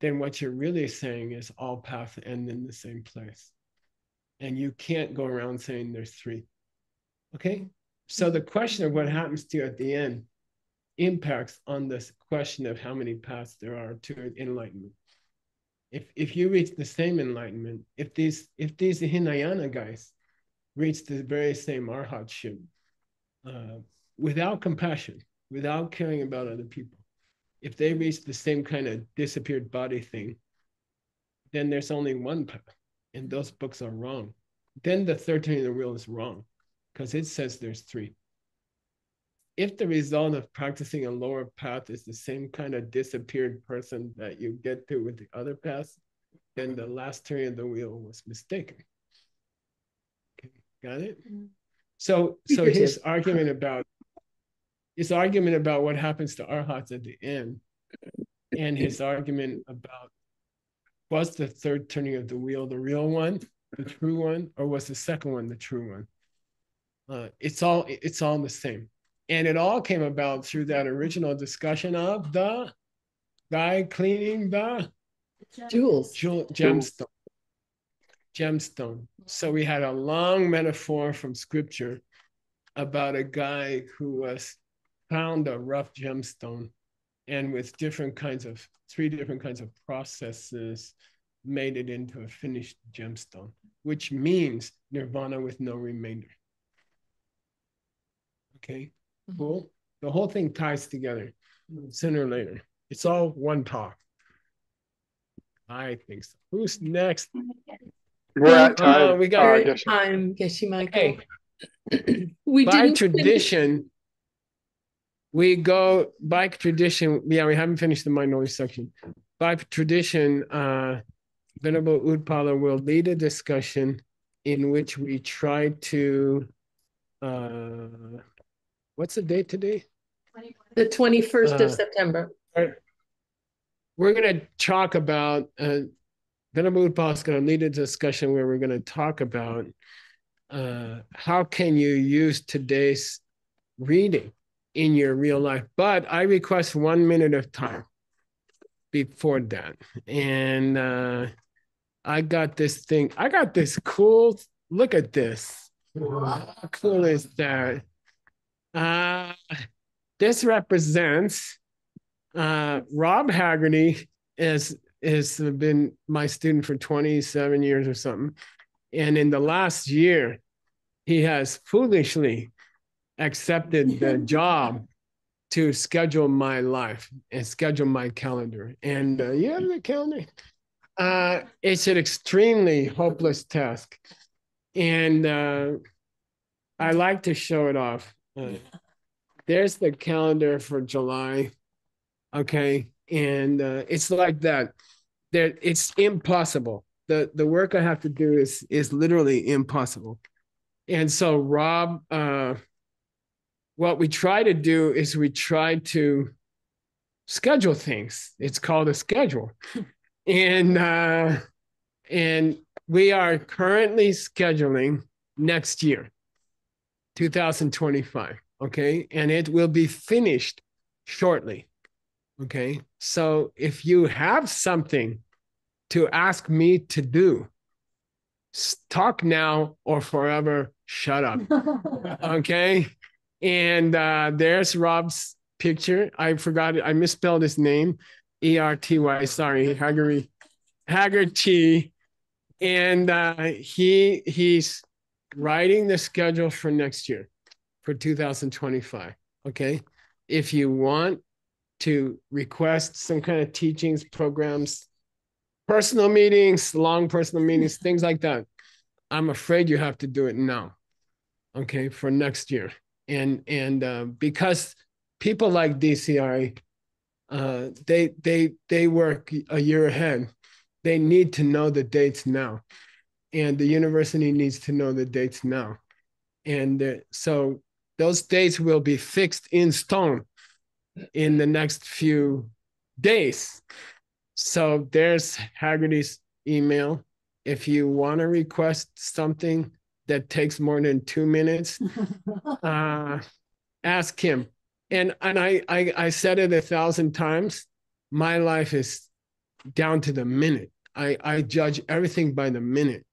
then what you're really saying is all paths end in the same place. And you can't go around saying there's three. Okay? So the question of what happens to you at the end impacts on this question of how many paths there are to enlightenment. If you reach the same enlightenment, if these Hinayana guys reach the very same arhatship, without compassion, without caring about other people, if they reach the same kind of disappeared body thing, then there's only one path. And those books are wrong. Then the third turning of the wheel is wrong, because it says there's three. If the result of practicing a lower path is the same kind of disappeared person that you get to with the other paths, then the last turning of the wheel was mistaken. Okay, got it? So his argument about what happens to arhats at the end, and his argument about was the third turning of the wheel the real one, the true one, or was the second one the true one? It's all the same. And it all came about through that original discussion of the guy cleaning the gemstone. So we had a long metaphor from scripture about a guy who was found a rough gemstone and with three different kinds of processes, made it into a finished gemstone, which means nirvana with no remainder. Okay, cool. The whole thing ties together sooner or later. It's all one talk. I think so. Who's next? We're at time. We got time, Geshe Michael. Hey, we by tradition, we go by tradition. Yeah, we haven't finished the minority section. By tradition, Venerable Utpala will lead a discussion in which we try to. What's the date today? The 21st of September. We're going to talk about. Venerable Utpala is going to lead a discussion where we're going to talk about how can you use today's reading in your real life. But I request 1 minute of time before that. And I got this thing. I got this cool, look at this. How cool is that? This represents Rob Haggerty has been my student for 27 years or something. And in the last year, he has foolishly accepted the job to schedule my life and schedule my calendar. And you have the calendar? It's an extremely hopeless task. And I like to show it off. There's the calendar for July. Okay. And it's like that. It's impossible. The work I have to do is literally impossible. And so Rob, what we try to do is we try to schedule things. It's called a schedule. And we are currently scheduling next year, 2025. Okay. And it will be finished shortly. Okay. So if you have something to ask me to do, talk now or forever shut up. Okay. And there's Rob's picture. I forgot it. I misspelled his name. E-R-T-Y. Sorry, Haggerty. And he's writing the schedule for next year, for 2025. Okay. If you want to request some kind of teachings, programs, personal meetings, long personal meetings, things like that, I'm afraid you have to do it now, okay, for next year. And because people like DCI, they work a year ahead. They need to know the dates now, and the university needs to know the dates now. And so those dates will be fixed in stone in the next few days. So there's Haggerty's email. If you want to request something that takes more than 2 minutes, ask him. And I said it 1,000 times. My life is down to the minute. I judge everything by the minute,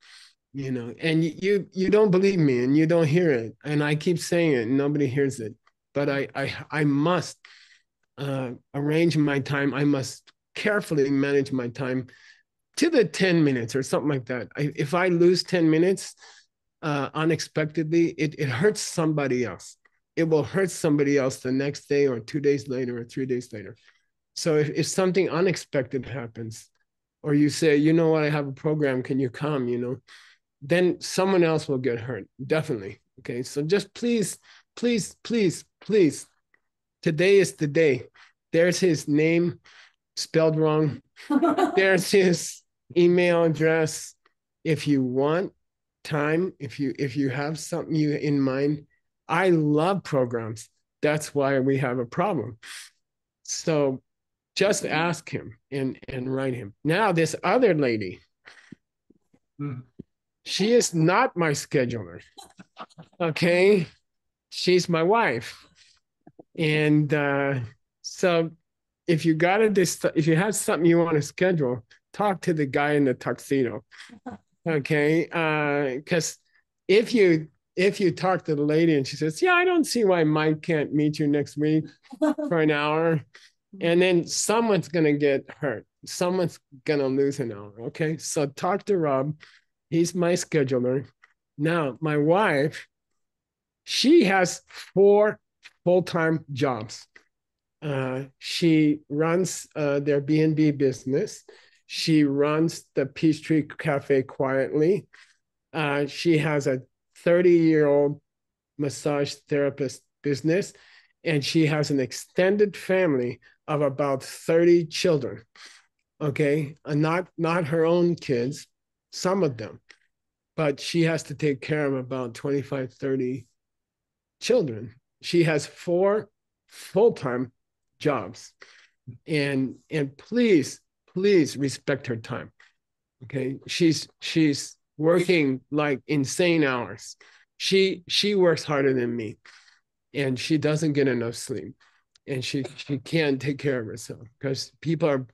you know. And you don't believe me, and you don't hear it. And I keep saying it, and nobody hears it. But I must arrange my time. I must carefully manage my time to the 10 minutes or something like that. If I lose 10 minutes unexpectedly, it hurts somebody else. It will hurt somebody else the next day or 2 days later or 3 days later. So if something unexpected happens, or you say, you know what, I have a program, can you come, you know, then someone else will get hurt, definitely. Okay, so just please, please, please, please, today is the day. There's his name spelled wrong. There's his email address. If you want time, if you have something in mind, I love programs. That's why we have a problem. So just ask him and write him. Now, this other lady, she is not my scheduler. Okay, she's my wife. And so if you if you have something you want to schedule, talk to the guy in the tuxedo. Okay, because if you if you talk to the lady and she says, yeah, I don't see why Mike can't meet you next week for an hour. And then someone's going to get hurt. Someone's going to lose an hour. Okay. So talk to Rob. He's my scheduler. Now, my wife, she has 4 full-time jobs. She runs their B&B business. She runs the Peachtree Cafe quietly. She has a 30-year-old massage therapist business, and she has an extended family of about 30 children. Okay, not her own kids, some of them, but she has to take care of about 25, 30 children. She has 4 full-time jobs, and please respect her time. Okay, she's working like insane hours. She works harder than me, and she doesn't get enough sleep, and she can't take care of herself because people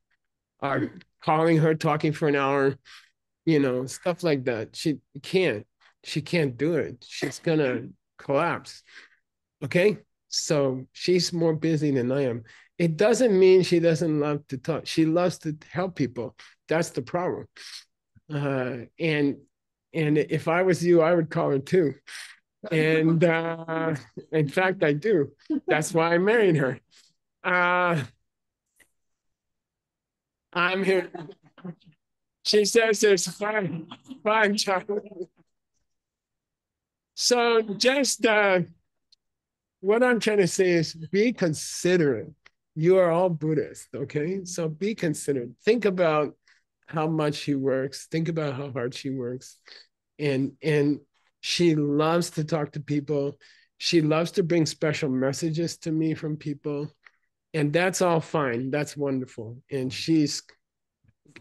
are calling her, talking for an hour, stuff like that. She can't do it. She's gonna collapse. Okay, so she's more busy than I am. It doesn't mean she doesn't love to talk. She loves to help people. That's the problem. And if I was you, I would call her too. And in fact, I do. That's why I married her. I'm here. She says there's 5 child. So just what I'm trying to say is be considerate. You are all Buddhists, okay? So be considerate. Think about how much she works. Think about how hard she works. And she loves to talk to people. She loves to bring special messages to me from people. And that's all fine. That's wonderful. And she's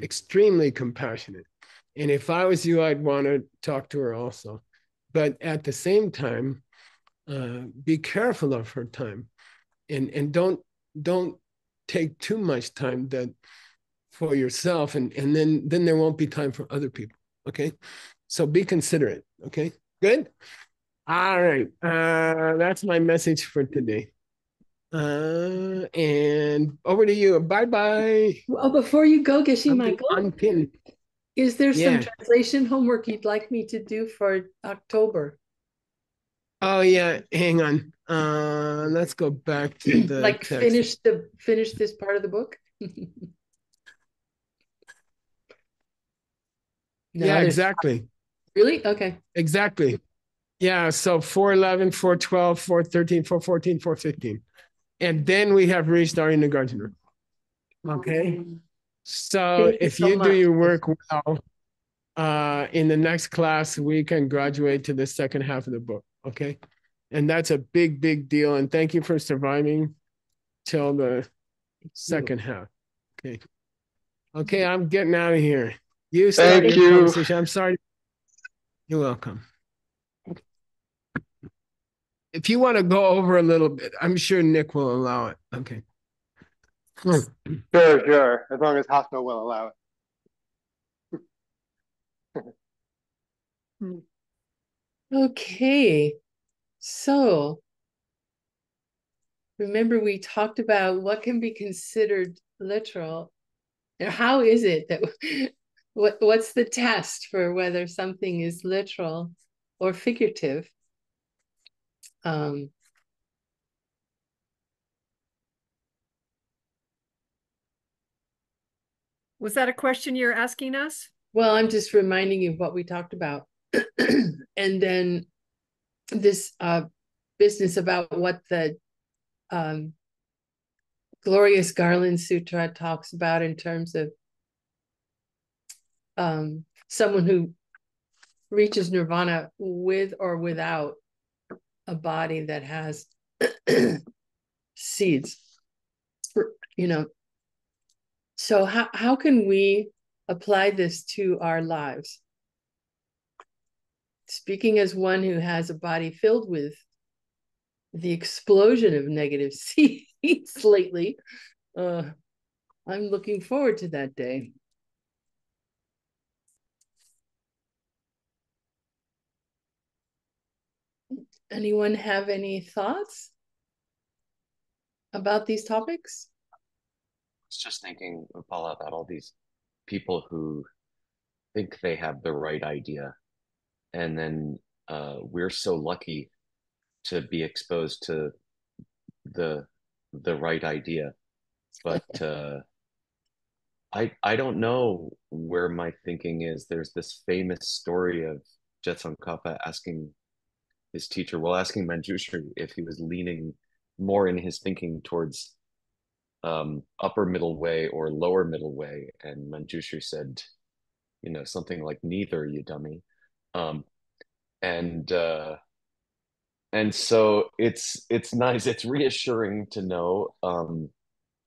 extremely compassionate. And if I was you, I'd want to talk to her also. But at the same time, be careful of her time, and don't take too much time that for yourself, and then there won't be time for other people. Okay, so be considerate. Okay, good. All right, that's my message for today. And over to you. Bye bye. Well, before you go, Geshe Michael, unpin. Is there some translation homework you'd like me to do for October? Oh yeah, hang on. Let's go back to the like text. finish this part of the book. No, yeah, exactly. Really? Okay. Exactly. Yeah, so 411, 412, 413, 414, 415. And then we have reached our kindergarten. Okay. So if you do your work well, in the next class, we can graduate to the second half of the book. Okay. And that's a big, big deal. And thank you for surviving till the second half. Okay. Okay, I'm getting out of here. You start your conversation. I'm sorry. You're welcome. If you want to go over a little bit, I'm sure Nick will allow it. Okay. Sure. As long as Hasno will allow it. Okay. So remember, we talked about what can be considered literal. And how is it that what's the test for whether something is literal or figurative? Was that a question you're asking us? Well, I'm just reminding you of what we talked about. And then this business about what the Glorious Garland Sutra talks about in terms of someone who reaches nirvana with or without a body that has seeds, So how can we apply this to our lives? Speaking as one who has a body filled with the explosion of negative seeds lately, I'm looking forward to that day. Anyone have any thoughts about these topics? I was just thinking, Paula, about all these people who think they have the right idea, and then we're so lucky to be exposed to the right idea, but I don't know where my thinking is. There's this famous story of Tsongkhapa asking his teacher, well, asking Manjushri if he was leaning more in his thinking towards upper middle way or lower middle way, and Manjushri said, something like neither, you dummy. Um, and so it's nice, it's reassuring to know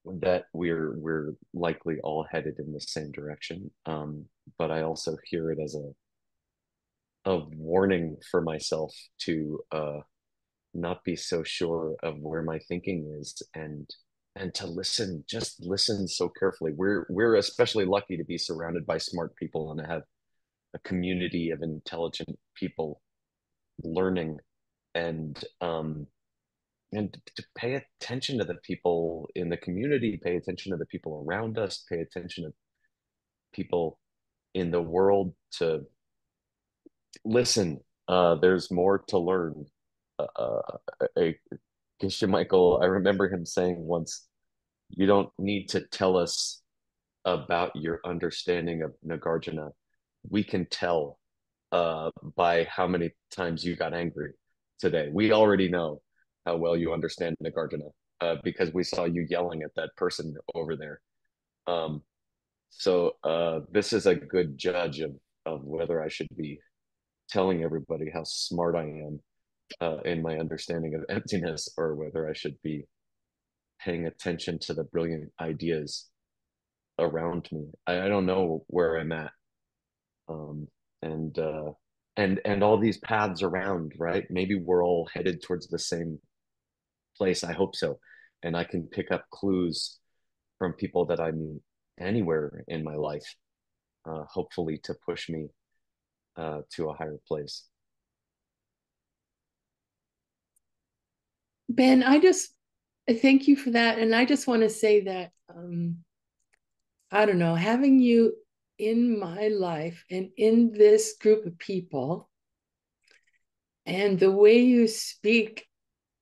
that we're likely all headed in the same direction. But I also hear it as a warning for myself to not be so sure of where my thinking is, and to listen, just listen so carefully. We're especially lucky to be surrounded by smart people and to have a community of intelligent people learning, and to pay attention to the people in the community, pay attention to the people around us, pay attention to people in the world, to listen. There's more to learn. Geshe Michael, I remember him saying once, you don't need to tell us about your understanding of Nagarjuna. We can tell by how many times you got angry today. We already know how well you understand Nagarjuna because we saw you yelling at that person over there. So this is a good judge of whether I should be telling everybody how smart I am in my understanding of emptiness, or whether I should be paying attention to the brilliant ideas around me. I don't know where I'm at. And all these paths around, right? Maybe we're all headed towards the same place. I hope so. And I can pick up clues from people that I meet anywhere in my life, hopefully to push me to a higher place. Ben, I thank you for that. And I just want to say that, I don't know, having you in my life and in this group of people, and the way you speak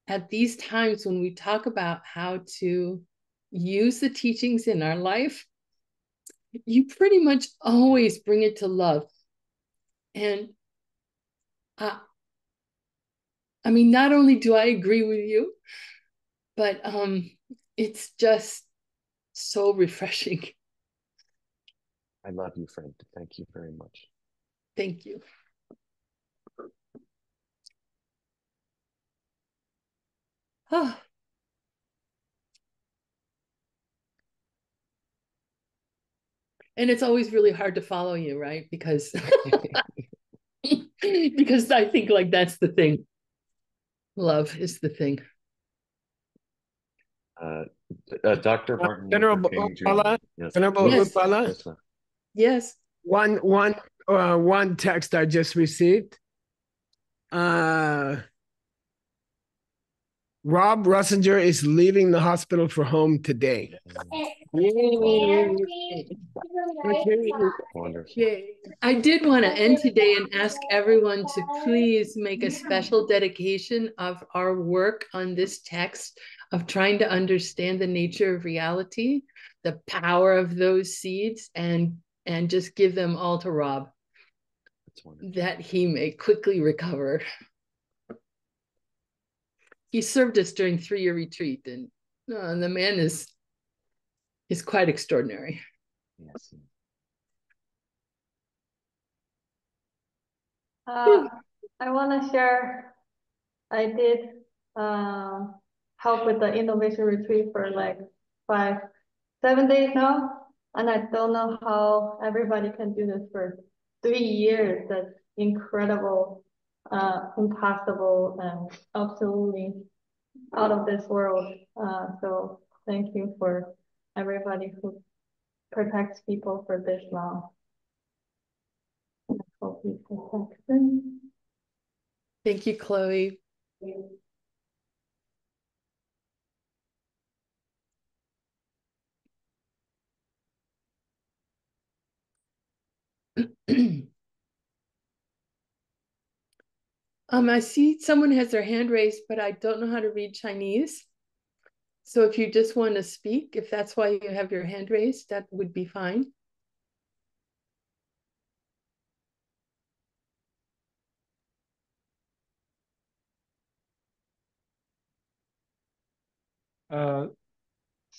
at these times when we talk about how to use the teachings in our life, you pretty much always bring it to love. And I mean, not only do I agree with you, but it's just so refreshing. I love you, friend. Thank you very much. Thank you. Oh. And it's always really hard to follow you, right? Because because I think like that's the thing. Love is the thing. Dr. Martin Venerable Luther King Jr. Upala, Yes. Venerable Upala. Yes. One text I just received. Rob Russinger is leaving the hospital for home today. Wonderful. I did want to end today and ask everyone to please make a special dedication of our work on this text of trying to understand the nature of reality, the power of those seeds, and just give them all to Rob, that he may quickly recover. He served us during 3-year retreat, and the man is quite extraordinary. Yes. I want to share. I did help with the innovation retreat for like 7 days now, and I don't know how everybody can do this for 3 years. That's incredible, impossible, and absolutely out of this world. So thank you for everybody who protects people for this long. I hope you protect them. Thank you, Chloe. I see someone has their hand raised, but I don't know how to read Chinese. So if you just want to speak, if that's why you have your hand raised, that would be fine.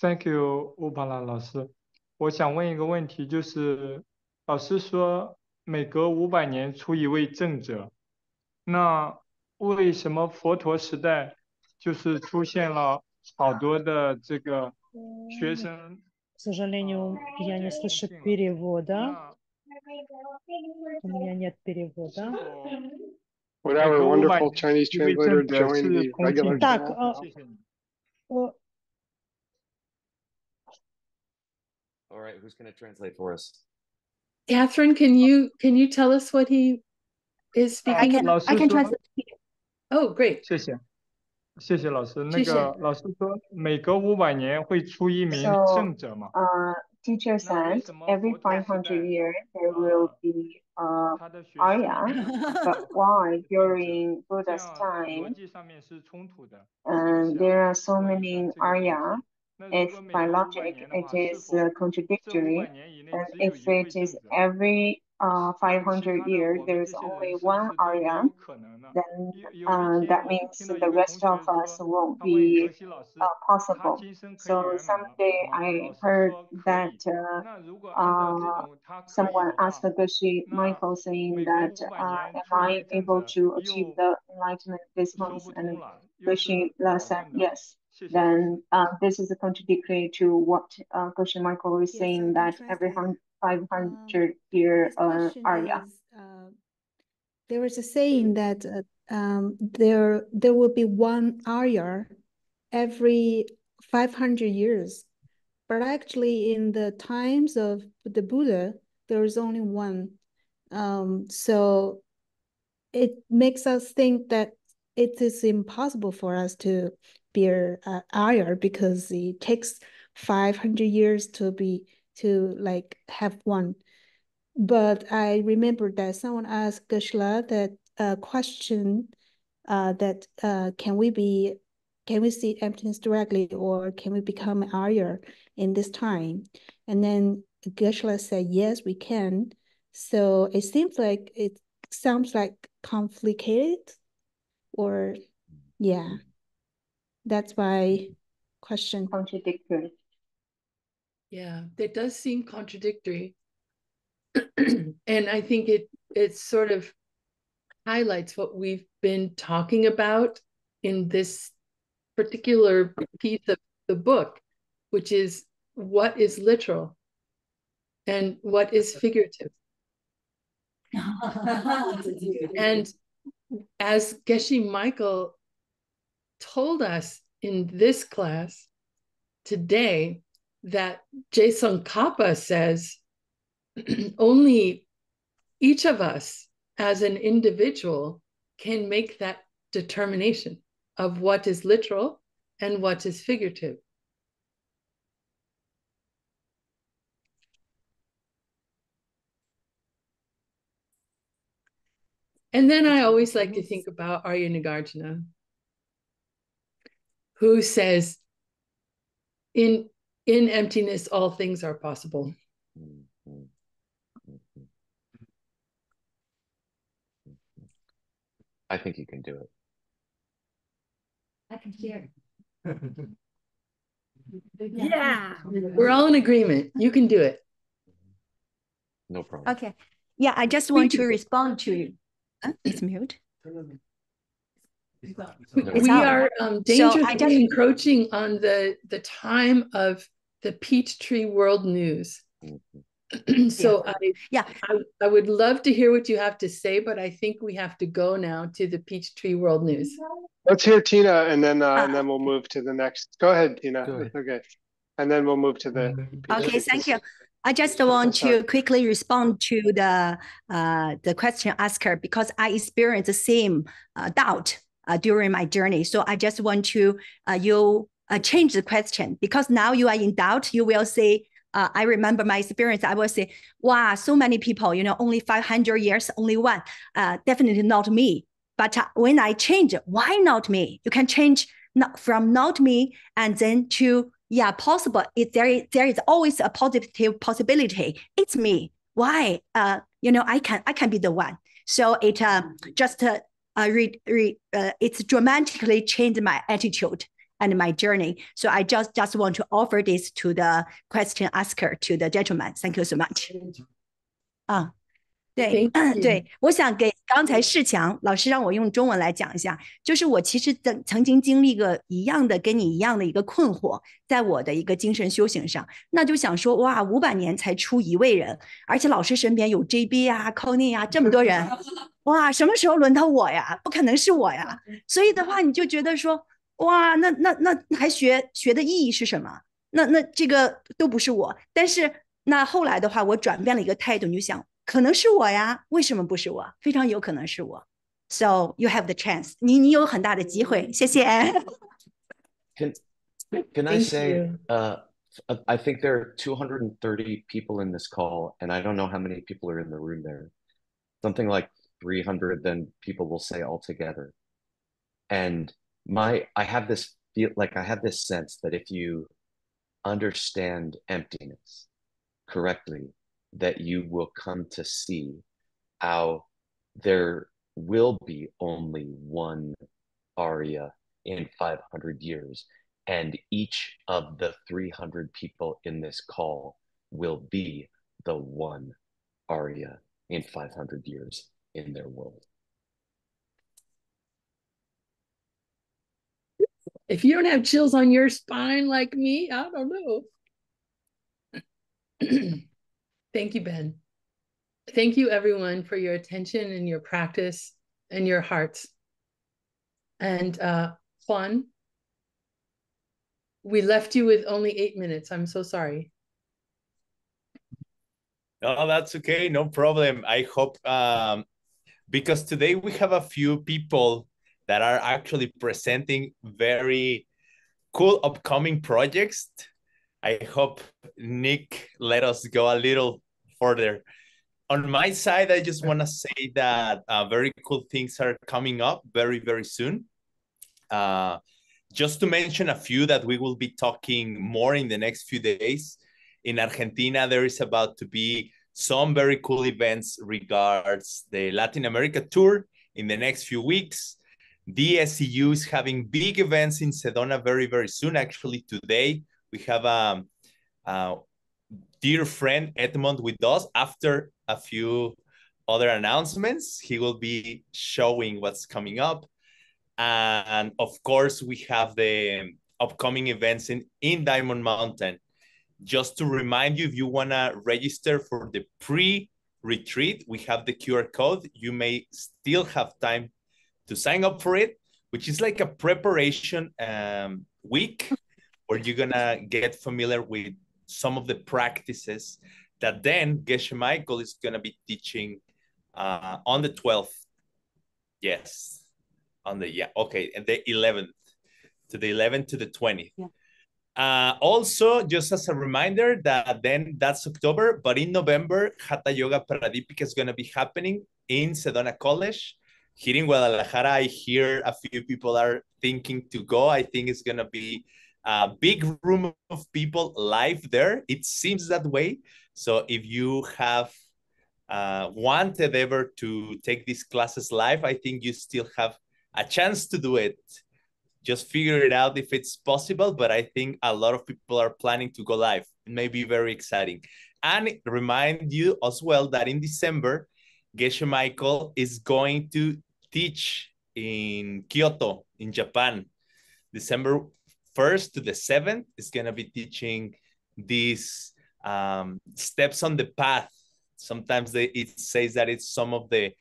Thank you，乌巴拉老师。我想问一个问题，就是老师说每隔500年出一位正者，那为什么佛陀时代就是出现了好多的这个学生？ К сожалению, я не слышу перевода. У меня нет перевода. Would our wonderful Chinese translator join the regular Так, channel? All right, who's going to translate for us? Catherine, can you tell us what he is speaking about? I can translate. Oh, great. 谢谢老师。那个老师说，每隔500年会出一名正者嘛？ Teacher said every 500 years there will be Arya, but why during Buddha's time there are so many Arya? If by logic it is contradictory, and if it is every 500 years there is only one Arya, then that means the rest of us won't be possible. So someday I heard that someone asked Geshe Michael saying that, am I able to achieve the enlightenment this month? And Geshe said yes. Then this is contradictory to what Geshe Michael is saying, that every 500 year Arya. There is a saying that there will be one Arya every 500 years. But actually in the times of the Buddha, there is only one. So it makes us think that it is impossible for us to be Arya, because it takes 500 years to have one. But I remember that someone asked Geshe that question that can we see emptiness directly, or can we become Arya in this time? And then Geshe said, yes, we can. So it sounds like complicated, or yeah, that's my question. Contradictory. Yeah, it does seem contradictory. And I think it sort of highlights what we've been talking about in this particular piece of the book, which is what is literal and what is figurative. And as Geshe Michael told us in this class today, that Jason Kappa says only each of us as an individual can make that determination of what is literal and what is figurative. And then I always like to think about Arya Nagarjuna, who says, in emptiness, all things are possible. I think you can do it. I can share. Yeah, we're all in agreement. You can do it. No problem. Okay. Yeah, I just want to respond to you. It's mute. We are dangerously encroaching on the time of the Peachtree World News. So I would love to hear what you have to say, but I think we have to go now to the Peachtree World News. Let's hear Tina, and then we'll move to the next. Go ahead, Tina. Okay, and then we'll move to the. Okay, thank you. I just want to quickly respond to the question asker, because I experienced the same doubt during my journey. So I just want to change the question, because now you are in doubt. You will say, I remember my experience. I will say, wow, so many people, only 500 years, only one. Definitely not me. But when I change, why not me? You can change from not me and then to, yeah, possible. There is always a positive possibility. It's me. Why? I can be the one. So it it's dramatically changed my attitude and my journey. So I just want to offer this to the question asker, to the gentleman. Thank you so much. 对，我想给刚才世强老师让我用中文来讲一下，就是我其实曾经经历过跟你一样的一个困惑，在我的一个精神修行上，那就想说，哇，500年才出一位人，而且老师身边有 JB 啊、Connie 啊这么多人，哇，什么时候轮到我呀？不可能是我呀！所以的话，你就觉得说，哇，那还学的意义是什么？那这个都不是我。但是那后来的话，我转变了一个态度，你就想。可能是我呀，为什么不是我？非常有可能是我。So you have the chance， 你有很大的机会，谢谢。Can I say, I think there are 230 people in this call, and I don't know how many people are in the room there. Something like 300, then people will say altogether. And I have this sense that if you understand emptiness correctly, that you will come to see how there will be only one Arya in 500 years, and each of the 300 people in this call will be the one Arya in 500 years in their world. If you don't have chills on your spine like me, I don't know. Thank you, Ben. Thank you, everyone, for your attention and your practice and your hearts. And Juan, we left you with only 8 minutes. I'm so sorry. No, that's okay. No problem. I hope, because today we have a few people that are actually presenting very cool upcoming projects. I hope Nick let us go a little further. On my side, I just want to say that very cool things are coming up very, very soon. Just to mention a few that we will be talking more in the next few days. In Argentina, there is about to be some very cool events regards the Latin America tour in the next few weeks. DSEU is having big events in Sedona very, very soon. Actually, today, we have a dear friend Edmond with us. After a few other announcements, he will be showing what's coming up. And of course, we have the upcoming events in Diamond Mountain. Just to remind you, if you want to register for the pre-retreat, we have the QR code. You may still have time to sign up for it, which is like a preparation week where you're going to get familiar with some of the practices that then Geshe Michael is going to be teaching on the 12th. Yes. And the 11th to the 11th to the 20th. Yeah. Also, just as a reminder that then that's October, but in November, Hatha Yoga Pradipika is going to be happening in Sedona College. Here in Guadalajara, I hear a few people are thinking to go. I think it's going to be a big room of people live there. It seems that way. So if you have wanted ever to take these classes live, I think you still have a chance to do it. Just figure it out if it's possible, but I think a lot of people are planning to go live. It may be very exciting. And remind you as well that in December, Geshe Michael is going to teach in Kyoto, in Japan. December 1st to the 7th is going to be teaching these steps on the path. Sometimes it says that it's some of the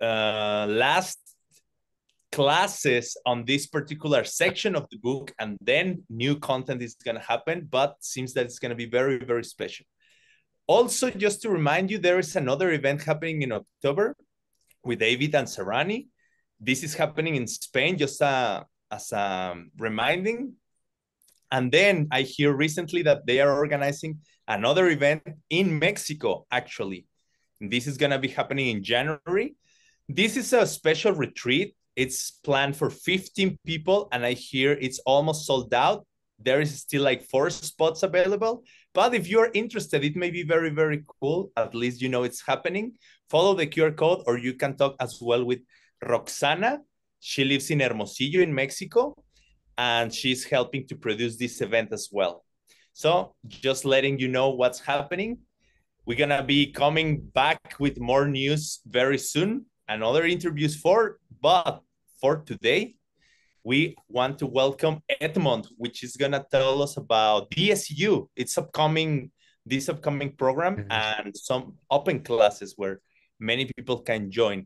last classes on this particular section of the book, and then new content is going to happen, but seems that it's going to be very, very special. Also, just to remind you, there is another event happening in October with David and Sarani. This is happening in Spain, just as a reminding. And then I hear recently that they are organizing another event in Mexico, actually. And this is going to be happening in January. This is a special retreat. It's planned for 15 people, and I hear it's almost sold out. There is still like 4 spots available. But if you're interested, it may be very, very cool. At least you know it's happening. Follow the QR code, or you can talk as well with Roxana. She lives in Hermosillo in Mexico, and she's helping to produce this event as well. So just letting you know what's happening. We're going to be coming back with more news very soon, and other interviews but for today, we want to welcome Edmond, which is going to tell us about DSU, this upcoming program, and some open classes where many people can join.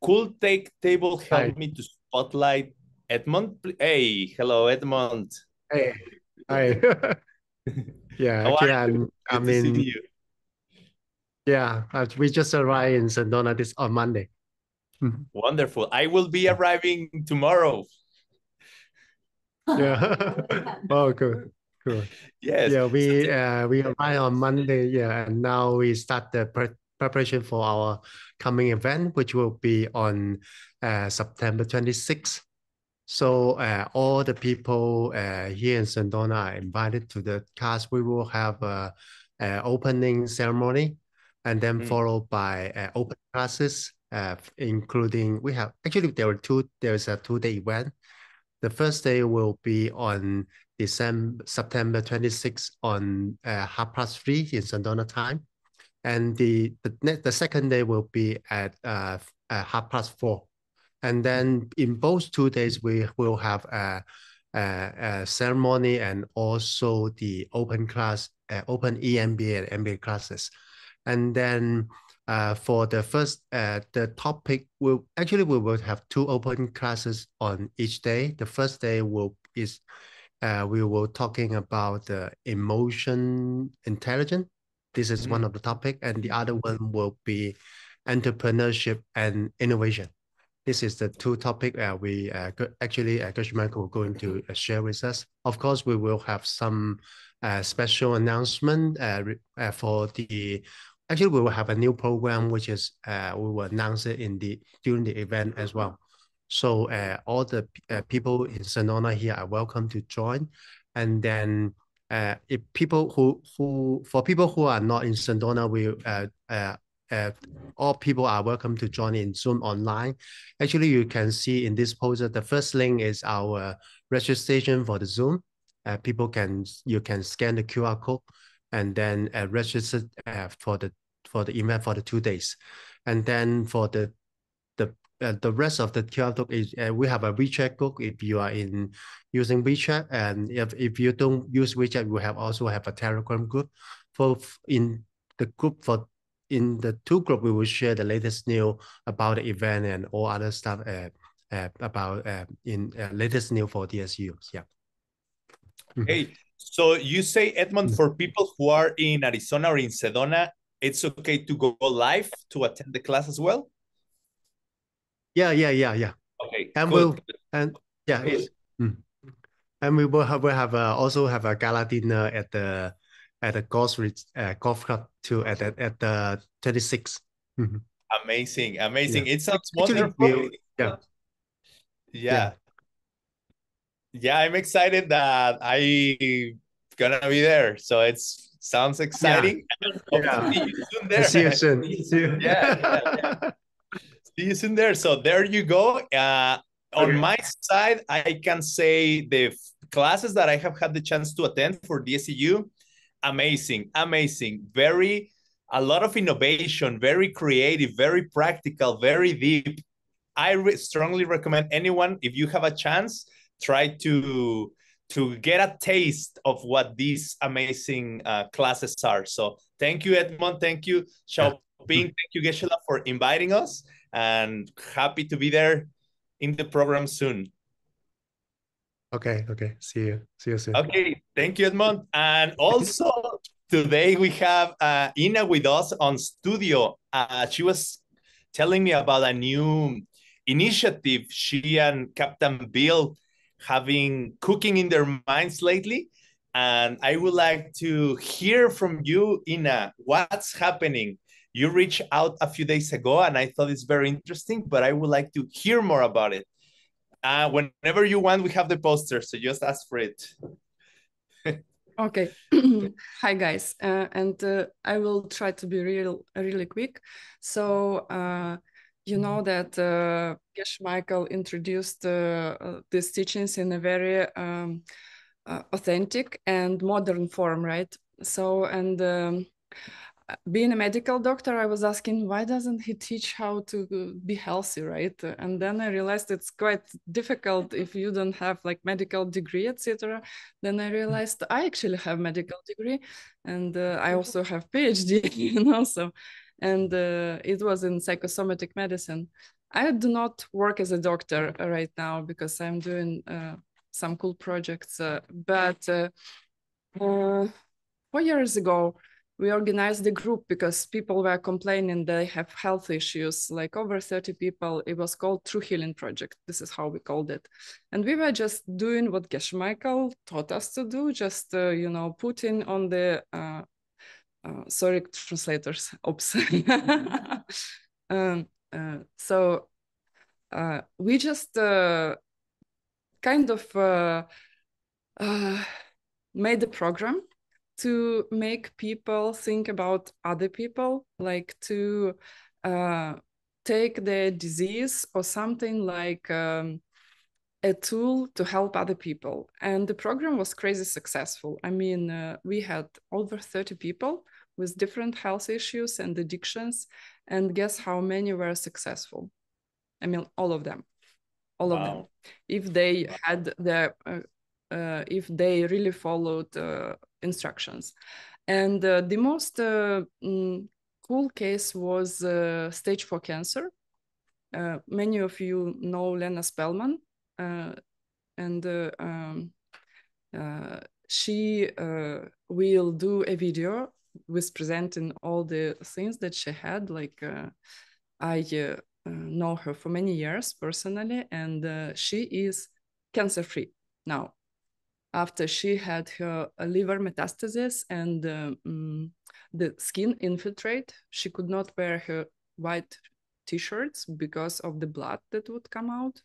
Cool Take Table helped me to spotlight Edmond. Hey, hello, Edmond. Hey, hi. Yeah, actually, I'm in. Yeah, we just arrived in Sedona on Monday. Wonderful. I will be arriving tomorrow. Yeah. Oh, good. Good. Yes. Yeah, we arrived on Monday. Yeah, and now we start the preparation for our coming event, which will be on September 26th. So all the people here in Sedona are invited to the class. We will have a opening ceremony, and then followed by open classes, including there's a 2-day event. The first day will be on September 26th on 3:30 in Sedona time, and the second day will be at 4:30. And then in both 2 days, we will have a ceremony and also the open class, open EMBA and MBA classes. And then for the first, the topic we will have 2 open classes on each day. The first day we will talking about the emotion intelligence. This is one of the topic, and the other one will be entrepreneurship and innovation. This is the 2 topics we Geshe Michael going to share with us. Of course, we will have some special announcement for the. Actually, we will have a new program, which is we will announce it during the event as well. So all the people in Sedona here are welcome to join. And then if people for people who are not in Sedona, all people are welcome to join in Zoom online. Actually, you can see in this poster, the first link is our registration for the Zoom. You can scan the QR code and then register for the event for the 2 days. And then for the rest of the QR code is we have a WeChat group if you are using WeChat, and if you don't use WeChat, we also have a Telegram group. In the 2 groups, we will share the latest news about the event and all other stuff about latest news for DSU. Yeah. Hey, so you say, Edmond, for people who are in Arizona or in Sedona, it's okay to go live to attend the class as well? Yeah. Okay, and good. And we will also have a gala dinner at the golf club too at the 26th. Amazing. Yeah. It sounds wonderful. Yeah, I'm excited that I gonna be there. So it sounds exciting. Yeah. See you soon there. See you soon. See you. Yeah. See you soon there. So there you go. On my side, I can say the classes that I have had the chance to attend for DSU, amazing. A lot of innovation, very creative, very practical, very deep. I strongly recommend anyone, if you have a chance, try to get a taste of what these amazing classes are. So thank you, Edmond. Thank you, Xiaoping. Thank you, Geshe, for inviting us, and happy to be there in the program soon. Okay. See you soon. Okay, thank you, Edmond. And also today we have Ina with us on studio. She was telling me about a new initiative she and Captain Bill having cooking in their minds lately. And I would like to hear from you, Ina, what's happening? You reached out a few days ago and I thought it's very interesting, but I would like to hear more about it. Whenever you want, we have the poster, so just ask for it. Okay. Hi, guys. I will try to be really quick. So, you know that Geshe Michael introduced these teachings in a very authentic and modern form, right? So, being a medical doctor, I was asking, why doesn't he teach how to be healthy, right? And then I realized it's quite difficult if you don't have like medical degree, etc. Then I realized I actually have medical degree, and I also have PhD, you know. So, and it was in psychosomatic medicine. I do not work as a doctor right now because I'm doing some cool projects, but 4 years ago, we organized the group because people were complaining they have health issues, like over 30 people. It was called True Healing Project. This is how we called it. And we were just doing what Geshe Michael taught us to do, just, you know, putting on the, sorry, translators, oops. We just kind of made a program to make people think about other people, like to take the disease or something like a tool to help other people. And the program was crazy successful. I mean, we had over 30 people with different health issues and addictions. And guess how many were successful? I mean, all of them. All of them. If they had their if they really followed instructions. And the most cool case was stage 4 cancer. Many of you know Lena Spellman, and she will do a video with presenting all the things that she had. Like I know her for many years personally, and she is cancer-free now. After she had her liver metastasis and the skin infiltrate, she could not wear her white t-shirts because of the blood that would come out.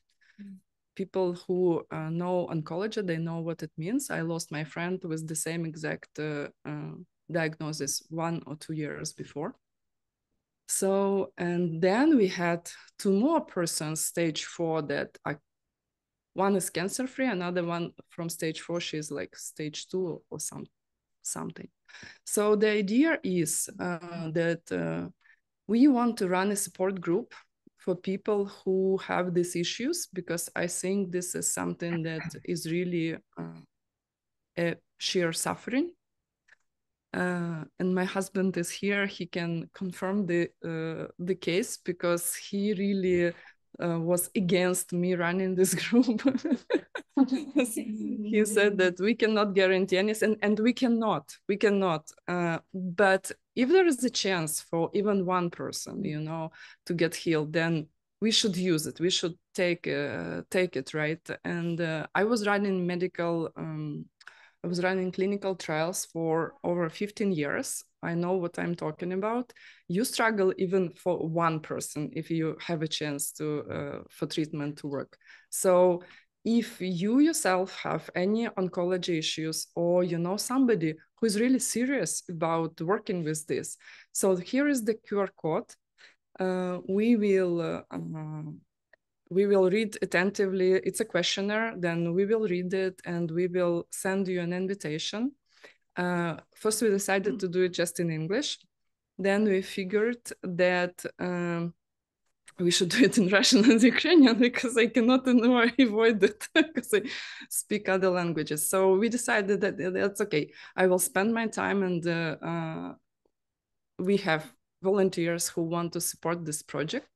People who know oncology, they know what it means. I lost my friend with the same exact diagnosis 1 or 2 years before. So, and then we had 2 more persons, stage 4, that one is cancer-free, another one from stage 4, she's like stage 2 or something. So the idea is that we want to run a support group for people who have these issues, because I think this is something that is really a sheer suffering. And my husband is here, he can confirm the case, because he really was against me running this group. He said that we cannot guarantee anything, and we cannot. But if there is a chance for even one person, you know, to get healed, then we should use it. We should take it, right? And I was running clinical trials for over 15 years. I know what I'm talking about. You struggle even for one person if you have a chance to for treatment to work. So if you yourself have any oncology issues, or you know somebody who is really serious about working with this, so here is the QR code. We will read attentively. It's a questionnaire, then we will read it and we will send you an invitation. First, we decided to do it just in English. Then we figured that we should do it in Russian and Ukrainian, because I cannot avoid it because I speak other languages. So we decided that that's okay. I will spend my time, and we have volunteers who want to support this project.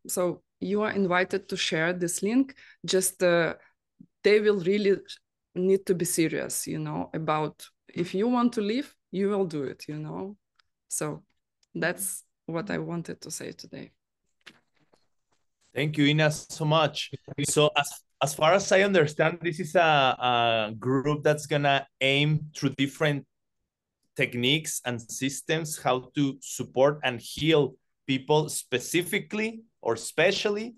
So you are invited to share this link. Just they will really need to be serious, you know, about if you want to live, you will do it, you know. So that's what I wanted to say today. Thank you, Ina, so much. So as far as I understand, this is a group that's gonna aim through different techniques and systems how to support and heal people specifically or especially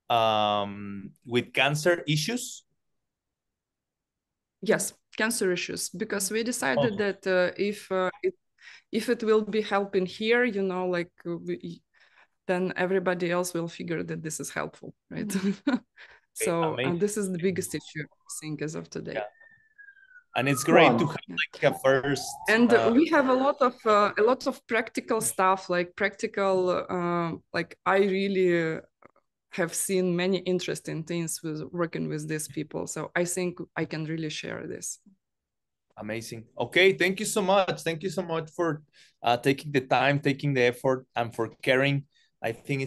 with cancer issues. Yes, cancer issues, because we decided that if it will be helping here, you know, like then everybody else will figure that this is helpful, right? So this is the biggest issue, I think, as of today. Yeah. And it's great to have like a first. And we have a lot of practical stuff, like practical, like I really have seen many interesting things with working with these people. So I think I can really share this. Amazing. Okay, thank you so much. Thank you so much for taking the time, taking the effort, and for caring. I think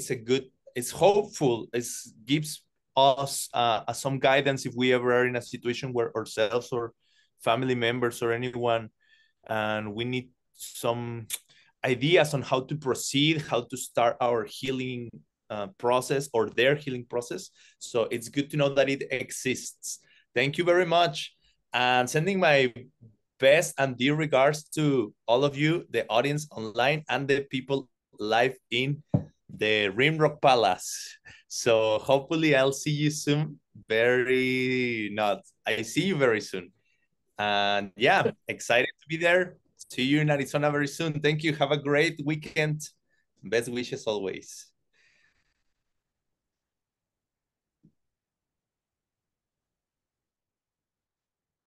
it's hopeful. It gives us some guidance if we ever are in a situation where ourselves or family members or anyone, and we need some ideas on how to proceed, how to start our healing process or their healing process. So it's good to know that it exists. Thank you very much. And sending my best and dear regards to all of you, the audience online and the people live in the Rimrock Palace. So hopefully I'll see you soon. I see you very soon. And yeah, excited to be there. See you in Arizona very soon. Thank you. Have a great weekend. Best wishes always.